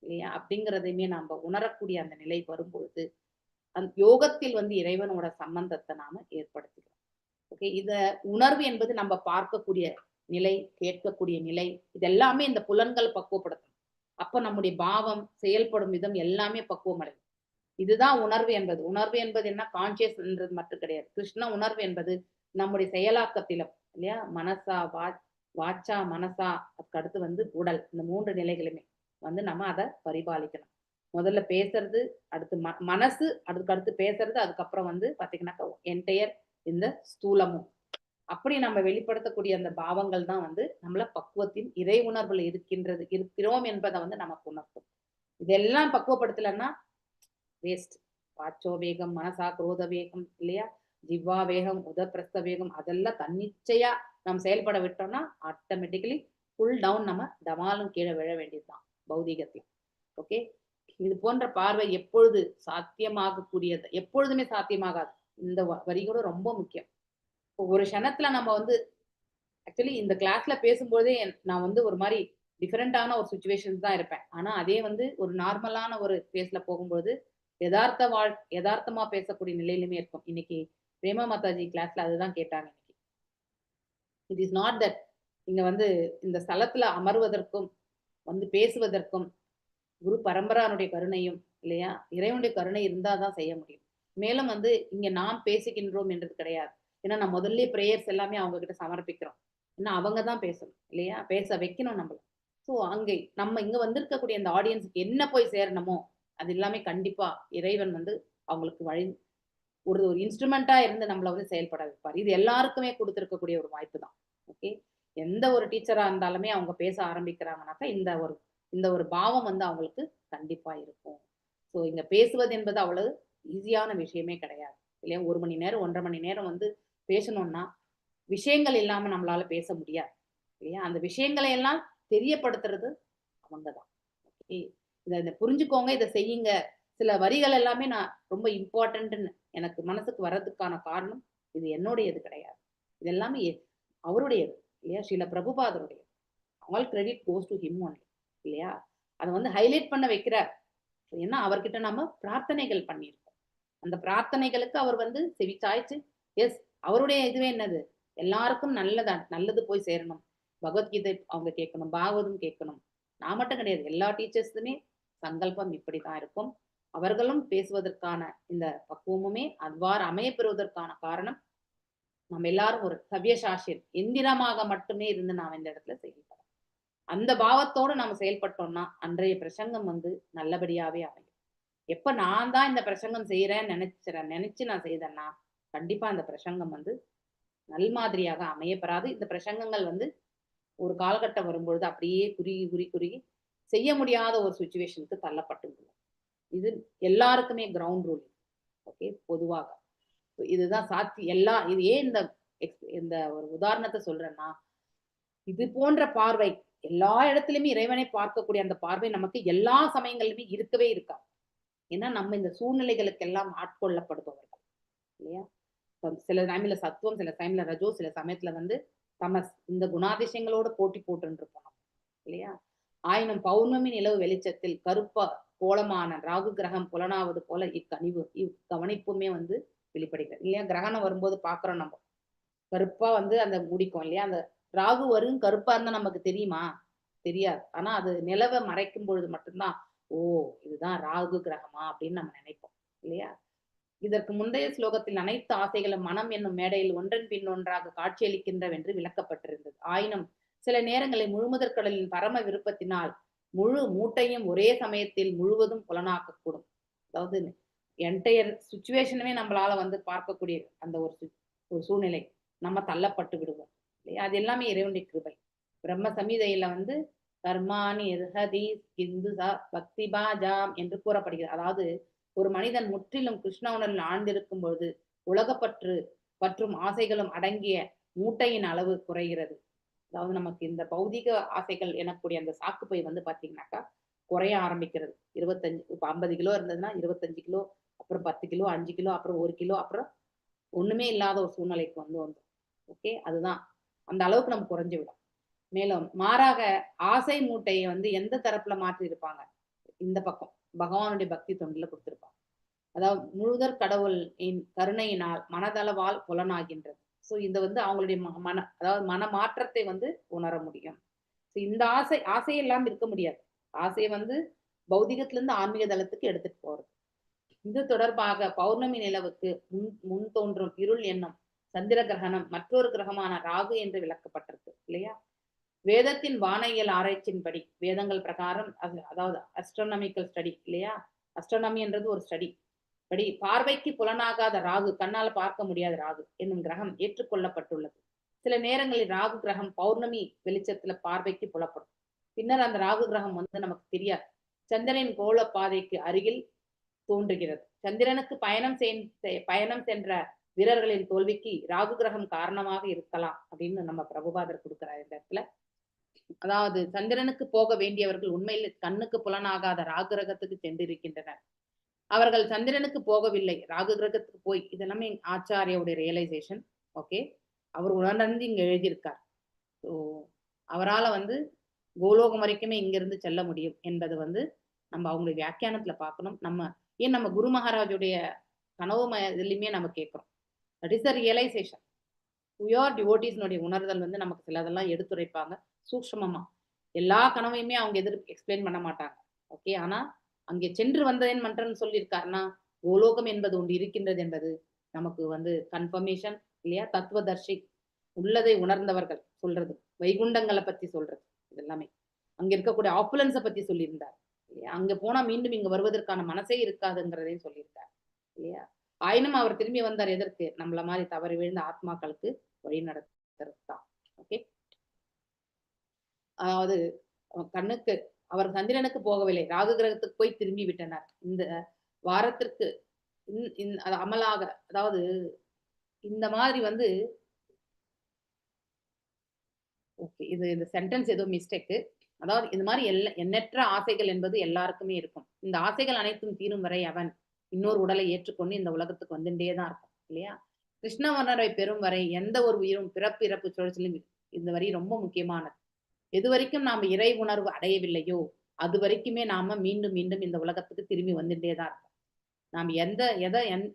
இல்லையா அப்படிங்கிறதையுமே நம்ம உணரக்கூடிய அந்த நிலை வரும்பொழுது அந்த யோகத்தில் வந்து இறைவனோட சம்பந்தத்தை நாம ஏற்படுத்துகிறோம். ஓகே, இத உணர்வு என்பது நம்ம பார்க்கக்கூடிய நிலை, கேட்கக்கூடிய நிலை, இது எல்லாமே இந்த புலன்கள் பக்குவப்படுத்தும். அப்ப நம்முடைய பாவம் செயல்படும் விதம் எல்லாமே பக்குவம் அடையும். இதுதான் உணர்வு என்பது. உணர்வு என்பது என்ன? கான்சியஸ் என்றது மட்டும் கிடையாது. கிருஷ்ண உணர்வு என்பது நம்முடைய செயலாக்கத்திலும் இல்லையா, மனசா வாச்சா மனசா, அதுக்கு அடுத்து வந்து உடல், இந்த 3 நிலைகளுமே வந்து நம்ம அதை பரிபாலிக்கணும். முதல்ல பேசுறது, அடுத்து மனசு, அதுக்கு அடுத்து பேசுறது, அதுக்கப்புறம் வந்து பாத்தீங்கன்னாக்கா என்டையர் இந்த ஸ்தூலமும். அப்படி நம்ம வெளிப்படுத்தக்கூடிய அந்த பாவங்கள் தான் வந்து நம்மள பக்குவத்தின் இறை உணர்வுல இருக்கிறோம் என்பதை வந்து நமக்கு உணர்த்தும். இதெல்லாம் பக்குவப்படுத்தலைன்னா வேஸ்ட். வாச்சோ வேகம், மனசா குரோத வேகம் இல்லையா, ஜிவ்வா வேகம், உதப்பிரஸ்த வேகம், அதெல்லாம் தன்னிச்சையா நம்ம செயல்பட விட்டோம்னா ஆட்டோமேட்டிக்கலி ஃபுல் டவுன், நம்ம டமாலும் கீழே விழ வேண்டியதுதான் பௌதிகத்தில். ஓகே, இது போன்ற பார்வை எப்பொழுது சாத்தியமாக கூடியது? எப்பொழுதுமே சாத்தியமாகாது. இந்த வரிகளும் ரொம்ப முக்கியம். ஒரு க்ஷணத்துல நம்ம வந்து ஆக்சுவலி இந்த கிளாஸ்ல பேசும்போதே நான் வந்து ஒரு மாதிரி டிஃபரெண்டான ஒரு சுச்சுவேஷன்ஸ் தான் இருப்பேன். ஆனா அதே வந்து ஒரு நார்மலான ஒரு பேஸ்ல போகும்போது யதார்த்தமா பேசக்கூடிய நிலையிலுமே இருக்கும். இன்னைக்கு பிரேமா மாதாஜி கிளாஸ்ல அதுதான் கேட்டாங்க. இன்னைக்கு இட் இஸ் நாட் தட் இங்க வந்து இந்த ஸ்தலத்துல அமர்வதற்கும் வந்து பேசுவதற்கும் குரு பரம்பரானுடைய கருணையும் இல்லையா, இறைவனுடைய கருணை இருந்தாதான் செய்ய முடியும். மேலும் வந்து இங்க நாம் பேசுகின்றோம் என்றது கிடையாது. ஏன்னா நான் முதல்ல பிரேயர்ஸ் எல்லாமே அவங்க கிட்ட சமர்ப்பிக்கிறோம். ஏன்னா அவங்க தான் பேசணும் இல்லையா, பேச வைக்கணும் நம்மள. ஸோ அங்கே நம்ம இங்க வந்திருக்கக்கூடிய அந்த ஆடியன்ஸுக்கு என்ன போய் சேரணுமோ அது எல்லாமே கண்டிப்பா இறைவன் வந்து அவங்களுக்கு ஒரு இன்ஸ்ட்ருமெண்டா இருந்து நம்மளை வந்து செயல்பட வைப்பார். இது எல்லாருக்குமே கொடுத்துருக்கக்கூடிய ஒரு வாய்ப்பு தான். ஓகே, எந்த ஒரு டீச்சரா இருந்தாலுமே அவங்க பேச ஆரம்பிக்கிறாங்கனாக்கா இந்த ஒரு பாவம் வந்து அவங்களுக்கு கண்டிப்பா இருக்கும். ஸோ இங்க பேசுவது என்பது அவ்வளவு ஈஸியான விஷயமே கிடையாது இல்லையா. 1 மணி நேரம் 1.5 மணி நேரம் வந்து பேசணும்னா விஷயங்கள் இல்லாம நம்மளால பேச முடியாது இல்லையா. அந்த விஷயங்களை எல்லாம் தெரியப்படுத்துறது அவங்கதான். ஓகே, இதை புரிஞ்சுக்கோங்க, இதை செய்யுங்க. சில வரிகள் எல்லாமே நான் ரொம்ப இம்பார்ட்டன்ட்னு எனக்கு மனசுக்கு வர்றதுக்கான காரணம் இது என்னுடையது கிடையாது, இது எல்லாமே அவருடையது இல்லையா, ஸ்ரீல பிரபுபாதருடையது. All credit goes to him only இல்லையா. அதை வந்து ஹைலைட் பண்ண வைக்கிறார். ஏன்னா அவர்கிட்ட நம்ம பிரார்த்தனைகள் பண்ணியிருக்கோம். அந்த பிரார்த்தனைகளுக்கு அவர் வந்து செவிச்சாய்ச்சு எஸ் அவருடைய இதுவே என்னது, எல்லாருக்கும் நல்லது போய் சேரணும். பகவத்கீதை அவங்க கேட்கணும், பாகவதம் கேட்கணும், நான் மட்டும் கிடையாது, எல்லா டீச்சர்ஸுமே சங்கல்பம் இப்படிதான் இருக்கும். அவர்களும் பேசுவதற்கான இந்த பக்குவமுமே அவ்வாறு அமையப்பெறுவதற்கான காரணம் நம்ம எல்லாரும் ஒரு சவ்யசாஷியர் எந்திரமாக மட்டுமே இருந்து நாம் இந்த இடத்துல செயல்படும். அந்த பாவத்தோடு நம்ம செயல்பட்டோம்னா அன்றைய பிரசங்கம் வந்து நல்லபடியாவே அமையும். எப்ப நான் தான் இந்த பிரசங்கம் செய்யறேன்னு நினைச்சு நான் செய்தேன்னா கண்டிப்பா அந்த பிரசங்கம் வந்து நல்மாதிரியாக அமையப்பெறாது. இந்த பிரசங்கங்கள் வந்து ஒரு காலகட்டம் வரும்பொழுது அப்படியே குறுகி செய்ய முடியாத ஒரு சுச்சுவேஷனுக்கு தள்ளப்பட்டுள்ளது. இது எல்லாருக்குமே கிரவுண்ட் ரூல். ஓகே, பொதுவாக இதுதான் இது ஏன் இந்த ஒரு உதாரணத்தை சொல்றேன்னா, இது போன்ற பார்வை எல்லா இடத்துலயுமே இறைவனை பார்க்கக்கூடிய அந்த பார்வை நமக்கு எல்லா சமயங்களிலுமே இருக்கவே இருக்காது. ஏன்னா நம்ம இந்த சூழ்நிலைகளுக்கு எல்லாம் ஆட்கொள்ளப்படுபவர்கள் இல்லையா. சில டைம்ல சத்துவம், சில டைம்ல ரஜோ, சில சமயத்துல வந்து தமஸ், இந்த குணாதிசயங்களோட போட்டி போட்டு இருப்போம் இல்லையா. ஆயினும் பௌர்ணமி நிலவு வெளிச்சத்தில் கருப்ப கோலமான ராகு கிரகம் புலனாவது போல இக்கவனிப்புமே வந்து வெளிப்படுகிறது இல்லையா. கிரகணம் வரும்போது பாக்குறோம், நம்ம கருப்பா வந்து அந்த முடிக்கும் இல்லையா. அந்த ராகு வரும் கருப்பா இருந்தா நமக்கு தெரியுமா? தெரியாது. ஆனா அது நிலவை மறைக்கும் பொழுது மட்டும்தான் ஓ இதுதான் ராகு கிரகமா அப்படின்னு நம்ம நினைப்போம் இல்லையா. இதற்கு முந்தைய ஸ்லோகத்தில் அனைத்து ஆசைகளும் மனம் என்னும் மேடையில் ஒன்றன் பின் ஒன்றாக காட்சியளிக்கின்றவென்று விளக்கப்பட்டிருந்தது. ஆயினும் சில நேரங்களில் முழுமுதற்கடலின் பரம விருப்பத்தினால் முழு மூட்டையும் ஒரே சமயத்தில் முழுவதும் புலனாக்கக்கூடும். அதாவது என்டையர் சுச்சுவேஷனுமே நம்மளால வந்து பார்க்கக்கூடிய அந்த ஒரு சூழ்நிலை நம்ம தள்ளப்பட்டு விடுவோம் இல்லையா. அது எல்லாமே இறைவனுடைய கிருபை. பிரம்ம சமீதையில வந்து கர்மானி எர்ஹதி கிந்து பக்தி பாஜாம் என்று கூறப்படுகிறது. அதாவது ஒரு மனிதன் முற்றிலும் கிருஷ்ண உணர்வில் ஆழ்ந்திருக்கும் பொழுது உலகப்பற்று பற்றும் ஆசைகளும் அடங்கிய மூட்டையின் அளவு குறைகிறது. அதாவது நமக்கு இந்த பௌதிக ஆசைகள் எனக்கூடிய அந்த சாக்குப்பை வந்து பாத்தீங்கன்னாக்கா குறைய ஆரம்பிக்கிறது. 25 இப்ப 50 கிலோ இருந்ததுன்னா 25 கிலோ, அப்புறம் 10 கிலோ, 5 கிலோ, அப்புறம் 1 கிலோ, அப்புறம் ஒண்ணுமே இல்லாத ஒரு சூழ்நிலைக்கு வந்து ஓகே, அதுதான் அந்த அளவுக்கு நம்ம குறைஞ்சு விடும். மேலும் மாறாக ஆசை மூட்டையை வந்து எந்த தரப்புல மாற்றி இருப்பாங்க, இந்த பக்கம் பகவானுடைய பக்தி தொண்டுல கொடுத்திருப்பாங்க. அதாவது முழுதற் கடவுளின் கருணையினால் மனதளவால் புலனாகின்றது. ஸோ இந்த வந்து அவங்களுடைய அதாவது மன மாற்றத்தை வந்து உணர முடியும். இந்த ஆசையெல்லாம் இருக்க முடியாது. ஆசையை வந்து பௌதிகத்திலிருந்து ஆன்மீக தளத்துக்கு எடுத்துட்டு போறது. இது தொடர்பாக பௌர்ணமி நிலவுக்கு முன் தோன்றும் இருள் என்னும் சந்திர கிரகணம் மற்றொரு கிரகமான ராகு என்று விளக்கப்பட்டிருக்கு இல்லையா. வேதத்தின் வானியல் ஆராய்ச்சியின்படி வேதங்கள் பிரகாரம் அதாவது அஸ்ட்ரோனாமிக்கல் ஸ்டடி இல்லையா. அஸ்ட்ரோனாமி என்றது ஒரு ஸ்டடி படி பார்வைக்கு புலனாகாத ராகு, கண்ணால பார்க்க முடியாத ராகு என்னும் கிரகம் ஏற்றுக்கொள்ளப்பட்டுள்ளது. சில நேரங்களில் ராகு கிரகம் பௌர்ணமி வெளிச்சத்துல பார்வைக்கு புலப்படும். பின்னர் அந்த ராகு கிரகம் வந்து நமக்கு தெரியாது. சந்திரனின் கோள பாதைக்கு அருகில் தோன்றுகிறது. சந்திரனுக்கு பயணம் சென்ற வீரர்களின் தோல்விக்கு ராகு கிரகம் காரணமாக இருக்கலாம் அப்படின்னு நம்ம பிரபுபாதர் கொடுக்கிறார் இந்த இடத்துல. அதாவது சந்திரனுக்கு போக வேண்டியவர்கள் உண்மையில் கண்ணுக்கு புலனாகாத ராகு கிரகத்துக்கு சென்றிருக்கின்றனர். அவர்கள் சந்திரனுக்கு போகவில்லை, ராகு கிரகத்துக்கு போய், இதெல்லாமே ஆச்சாரியோடைய ரியலைசேஷன். ஓகே, அவர் உணர்ந்து இங்க எழுதியிருக்கார். ஸோ அவரால் வந்து கோலோகம் வரைக்குமே இங்கிருந்து செல்ல முடியும் என்பது வந்து நம்ம அவங்களுடைய வியாக்கியானத்துல பார்க்கணும். நம்ம குரு மகாராஜுடைய கனவு இதுலையுமே நம்ம கேட்கிறோம். That is the realisation. உயர் டிவோட்டீஸ்னுடைய உணர்தல் வந்து நமக்கு சிலதெல்லாம் எடுத்துரைப்பாங்க சூக்ஷ்மமா. எல்லா கனவையுமே அவங்க எக்ஸ்பிளைன் பண்ண மாட்டாங்க. ஓகே, ஆனா அங்கே சென்று வந்தேன் மன்றன்னு சொல்லியிருக்காருன்னா கோலோகம் என்பது ஒன்று இருக்கின்றது என்பது நமக்கு வந்து கன்ஃபர்மேஷன் இல்லையா. தத்துவதர்ஷி உள்ளதை உணர்ந்தவர்கள் சொல்றது, வைகுண்டங்களை பத்தி சொல்றது, இதெல்லாமே அங்க இருக்கக்கூடிய ஆப்புலன்ஸை பத்தி சொல்லியிருந்தார் இல்லையா. அங்க போனா மீண்டும் இங்க வருவதற்கான மனசே இருக்காதுங்கிறதையும் சொல்லியிருக்கார் இல்லையா. ஆயினும் அவர் திரும்பி வந்தார் எதற்கு? நம்மள மாதிரி தவறி விழுந்த ஆத்மாக்களுக்கு வழி நடத்துறது தான். ஓகே, அதாவது கண்ணுக்கு அவர் சந்திரனுக்கு போகவில்லை, ராகு கிரகத்துக்கு போய் திரும்பி விட்டனர். இந்த வாரத்திற்கு அது அமலாக, அதாவது இந்த மாதிரி வந்து ஓகே, இந்த சென்டென்ஸ் ஏதோ மிஸ்டேக்கு. அதாவது இந்த மாதிரி எண்ணற்ற ஆசைகள் என்பது எல்லாருக்குமே இருக்கும். இந்த ஆசைகள் அனைத்தும் தீரும் வரை அவன் இன்னொரு உடலை ஏற்றுக்கொண்டு இந்த உலகத்துக்கு வந்துட்டே தான் இருக்கும் இல்லையா. கிருஷ்ணவர்ணரை பெறும் வரை எந்த ஒரு உயிரும் பிறப்பு இறப்பு சுழற்சியிலும் இந்த வரி ரொம்ப முக்கியமானது. எது வரைக்கும் நாம இறை உணர்வு அடையவில்லையோ அது வரைக்குமே நாம மீண்டும் மீண்டும் இந்த உலகத்துக்கு திரும்பி வந்துட்டே தான் இருக்கோம். நாம்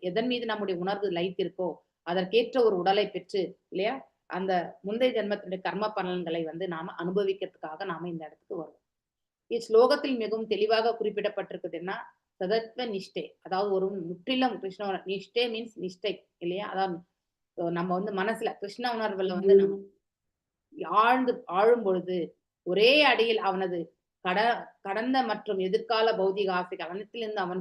எதன் மீது நம்முடைய உணர்வு லைத்திருக்கோ அதற்கேற்ற ஒரு உடலை பெற்று இல்லையா, அந்த முந்தைய ஜென்மத்தினுடைய கர்ம பலன்களை வந்து நாம அனுபவிக்கிறதுக்காக நாம இந்த இடத்துக்கு வருவோம். இஸ்லோகத்தில் மிகவும் தெளிவாக குறிப்பிடப்பட்டிருக்குதுன்னா சதத்வ நிஷ்டை, அதாவது ஒரு முற்றிலும் கிருஷ்ண நிஷ்டை மீன்ஸ் நிஷ்டை இல்லையா, அதாவது நம்ம வந்து மனசுல கிருஷ்ண உணர்வுல வந்து நம்ம ஆழும் பொழுது ஒரே அடியில் அவனது கடந்த மற்றும் எதிர்கால பௌதிக ஆசைகள் அனைத்திலிருந்து அவன்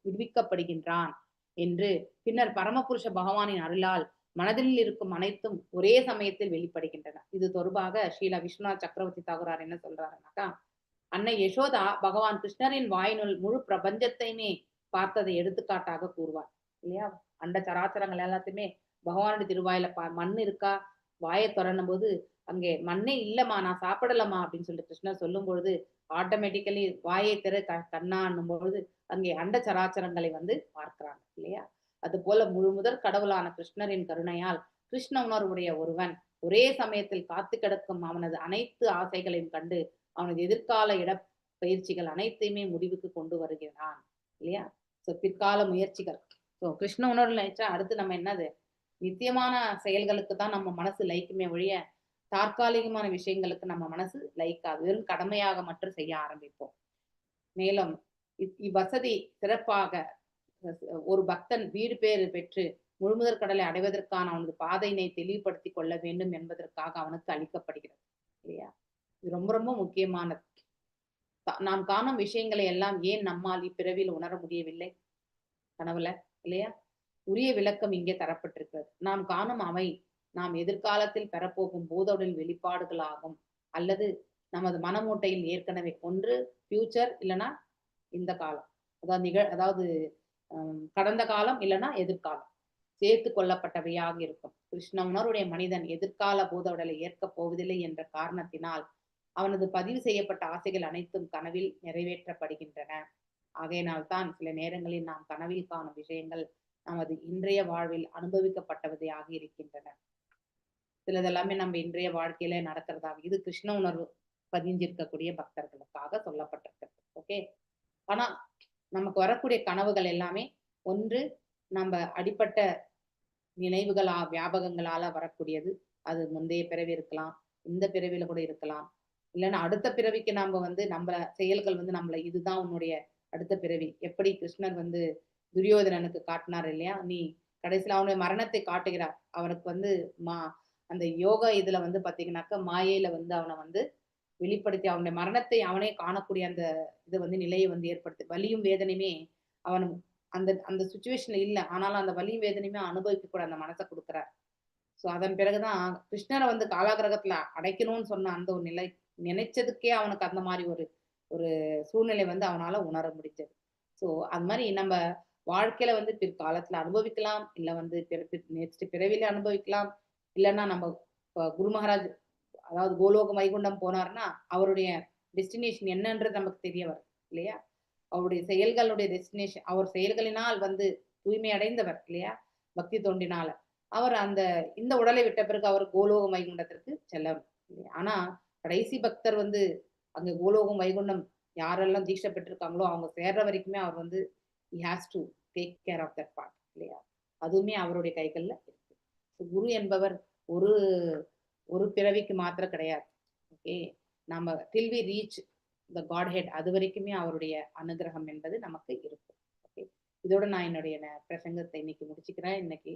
விடுவிக்கப்படுகின்றான் என்று பின்னர் பரமபுருஷ பகவானின் அருளால் மனதில் இருக்கும் அனைத்தும் ஒரே சமயத்தில் வெளிப்படுகின்றன. இது தொடர்பாக ஸ்ரீலா விஸ்வநாத் சக்கரவர்த்தி தாகுரார் என்ன சொல்றாருனாக்கா, அன்னை யசோதா பகவான் கிருஷ்ணரின் வாயினுள் முழு பிரபஞ்சத்தையுமே பார்த்ததை எடுத்துக்காட்டாக கூறுவார் இல்லையா. அண்ட சராச்சரங்கள் எல்லாத்தையுமே பகவானுடைய திருவாயில மண் இருக்கா, வாயை திறனும் போது அங்கே மண்ணே இல்லம்மா, நான் சாப்பிடலம்மா அப்படின்னு சொல்லிட்டு கிருஷ்ணர் சொல்லும் பொழுது ஆட்டோமேட்டிக்கலி வாயை திற கண்ணான்னும் பொழுது அங்கே அண்ட சராச்சரங்களை வந்து பார்க்கிறாங்க இல்லையா. அது போல முதற் கடவுளான கிருஷ்ணரின் கருணையால் கிருஷ்ண உணர்வுடைய ஒருவன் ஒரே சமயத்தில் காத்து கிடக்கும் அவனது அனைத்து ஆசைகளையும் கண்டு அவனது எதிர்கால பயிற்சிகள் அனைத்தையுமே முடிவுக்கு கொண்டு வருகிறான் இல்லையா. சோ பிற்கால முயற்சிகள், ஸோ கிருஷ்ண உணர்வு நினைச்சா அடுத்து நம்ம என்னது நித்தியமான செயல்களுக்கு தான் நம்ம மனசு லைக்குமே ஒழிய தற்காலிகமான விஷயங்களுக்கு நம்ம மனசு லைக்காது, வெறும் கடமையாக மட்டும் செய்ய ஆரம்பிப்போம். மேலும் இவ்வசதி சிறப்பாக ஒரு பக்தன் வீடு பேறு பெற்று முழுமுதற் கடலை அடைவதற்கான அவனது பாதையினை தெளிவுபடுத்திக் கொள்ள வேண்டும் என்பதற்காக அவனுக்கு அளிக்கப்படுகிறது இல்லையா. இது ரொம்ப ரொம்ப முக்கியமானது. நாம் காணும் விஷயங்களை எல்லாம் ஏன் நம்மால் இப்பிறவியில் உணர முடியவில்லை கனவுல இல்லையா. உரிய விளக்கம் இங்கே தரப்பட்டிருக்கிறது. நாம் காணும் அவை நாம் எதிர்காலத்தில் பெறப்போகும் பூதவுடல் வெளிப்பாடுகளாகும், அல்லது நமது மனமூட்டையில் ஏற்கனவே ஒன்று ஃபியூச்சர் இல்லைன்னா இந்த காலம், அதாவது கடந்த காலம் இல்லைன்னா எதிர்காலம் சேர்த்து கொள்ளப்பட்டவையாக இருக்கும். கிருஷ்ண உணர்வுடைய மனிதன் எதிர்கால பூதவுடலை ஏற்கப் போவதில்லை என்ற காரணத்தினால் அவனது பதிவு செய்யப்பட்ட ஆசைகள் அனைத்தும் கனவில் நிறைவேற்றப்படுகின்றன. ஆகையினால்தான் சில நேரங்களில் நாம் கனவில் காணும் விஷயங்கள் நமது இன்றைய வாழ்வில் அனுபவிக்கப்பட்டவையாக இருக்கின்றன. சிலதெல்லாமே நம்ம இன்றைய வாழ்க்கையில நடக்கிறதாக. இது கிருஷ்ண உணர்வு பதிஞ்சிருக்கக்கூடிய பக்தர்களுக்காக சொல்லப்பட்டிருக்கிறது. ஓகே. ஆனா நமக்கு வரக்கூடிய கனவுகள் எல்லாமே ஒன்று நம்ம அடிப்பட்ட நினைவுகளா வியாபகங்களால வரக்கூடியது. அது முந்தைய பிறவி இருக்கலாம், இந்த பிறவியில கூட இருக்கலாம், இல்லைன்னா அடுத்த பிறவிக்கு நாம வந்து நம்ம செயல்கள் வந்து நம்மள இதுதான் உன்னுடைய அடுத்த பிறவி. எப்படி கிருஷ்ணர் வந்து துரியோதனனுக்கு காட்டினார் இல்லையா, நீ கடைசியில அவனுடைய மரணத்தை காட்டுகிறார். அவனுக்கு வந்து அந்த யோகா இதுல வந்து பாத்தீங்கன்னாக்கா மாயையில வந்து அவனை வந்து வெளிப்படுத்தி அவனுடைய மரணத்தை அவனே காணக்கூடிய அந்த இது வந்து நிலையை வந்து ஏற்படுத்தி வலியும் வேதனையுமே அவன் அந்த அந்த சுச்சுவேஷன்ல இல்லை, ஆனாலும் அந்த வலியும் வேதனையுமே அனுபவிக்க கூட அந்த மனசை கொடுக்குறார். ஸோ அதன் பிறகுதான் கிருஷ்ணரை வந்து காலாகிரகத்துல அடைக்கணும்னு சொன்ன அந்த ஒரு நிலை நினைச்சதுக்கே அவனுக்கு அந்த மாதிரி ஒரு சூழ்நிலை வந்து அவனால உணர முடிஞ்சது. ஸோ அது மாதிரி நம்ம வாழ்க்கையில வந்து பிற்காலத்துல அனுபவிக்கலாம், இல்லை வந்து நெக்ஸ்ட் பிறவில அனுபவிக்கலாம், இல்லைன்னா நம்ம குரு மகாராஜ் அதாவது கோலோகம் வைகுண்டம் போனார்னா அவருடைய டெஸ்டினேஷன் என்னன்றது நமக்கு தெரிய வரும் இல்லையா. அவருடைய செயல்களுடைய டெஸ்டினேஷன், அவர் செயல்களினால் வந்து தூய்மை அடைந்தவர் இல்லையா, பக்தி தோண்டினால அவர் இந்த உடலை விட்ட பிறகு அவர் கோலோகம் வைகுண்டத்திற்கு செல்லணும் இல்லையா. ஆனா கடைசி பக்தர் வந்து அங்க கோலோகம் வைகுண்டம் யாரெல்லாம் தீட்சை பெற்றிருக்காங்களோ அவங்க சேர்ற வரைக்குமே அவர் வந்து he has to take care of that part இல்லையா. அதுவுமே அவருடைய கைகள்ல இருக்கு. குரு என்பவர் ஒரு பிறவிக்கு மாத்திரம் கிடையாது. ஓகே, நம்ம till we reach the Godhead அது வரைக்குமே அவருடைய அனுகிரகம் என்பது நமக்கு இருக்கும். ஓகே, இதோட நான் என்னுடைய பிரசங்கத்தை இன்னைக்கு முடிச்சுக்கிறேன். இன்னைக்கு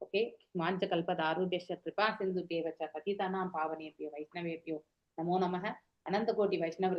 ஓகே, மாஞ்ச கல்பதாருபேஷ கிருபா சிந்து தேவச்ச பதிதானாம் பாவனேபியோ வைஷ்ணவேபியோ நமோ நமக. அனந்த கோட்டி வைஷ்ணவ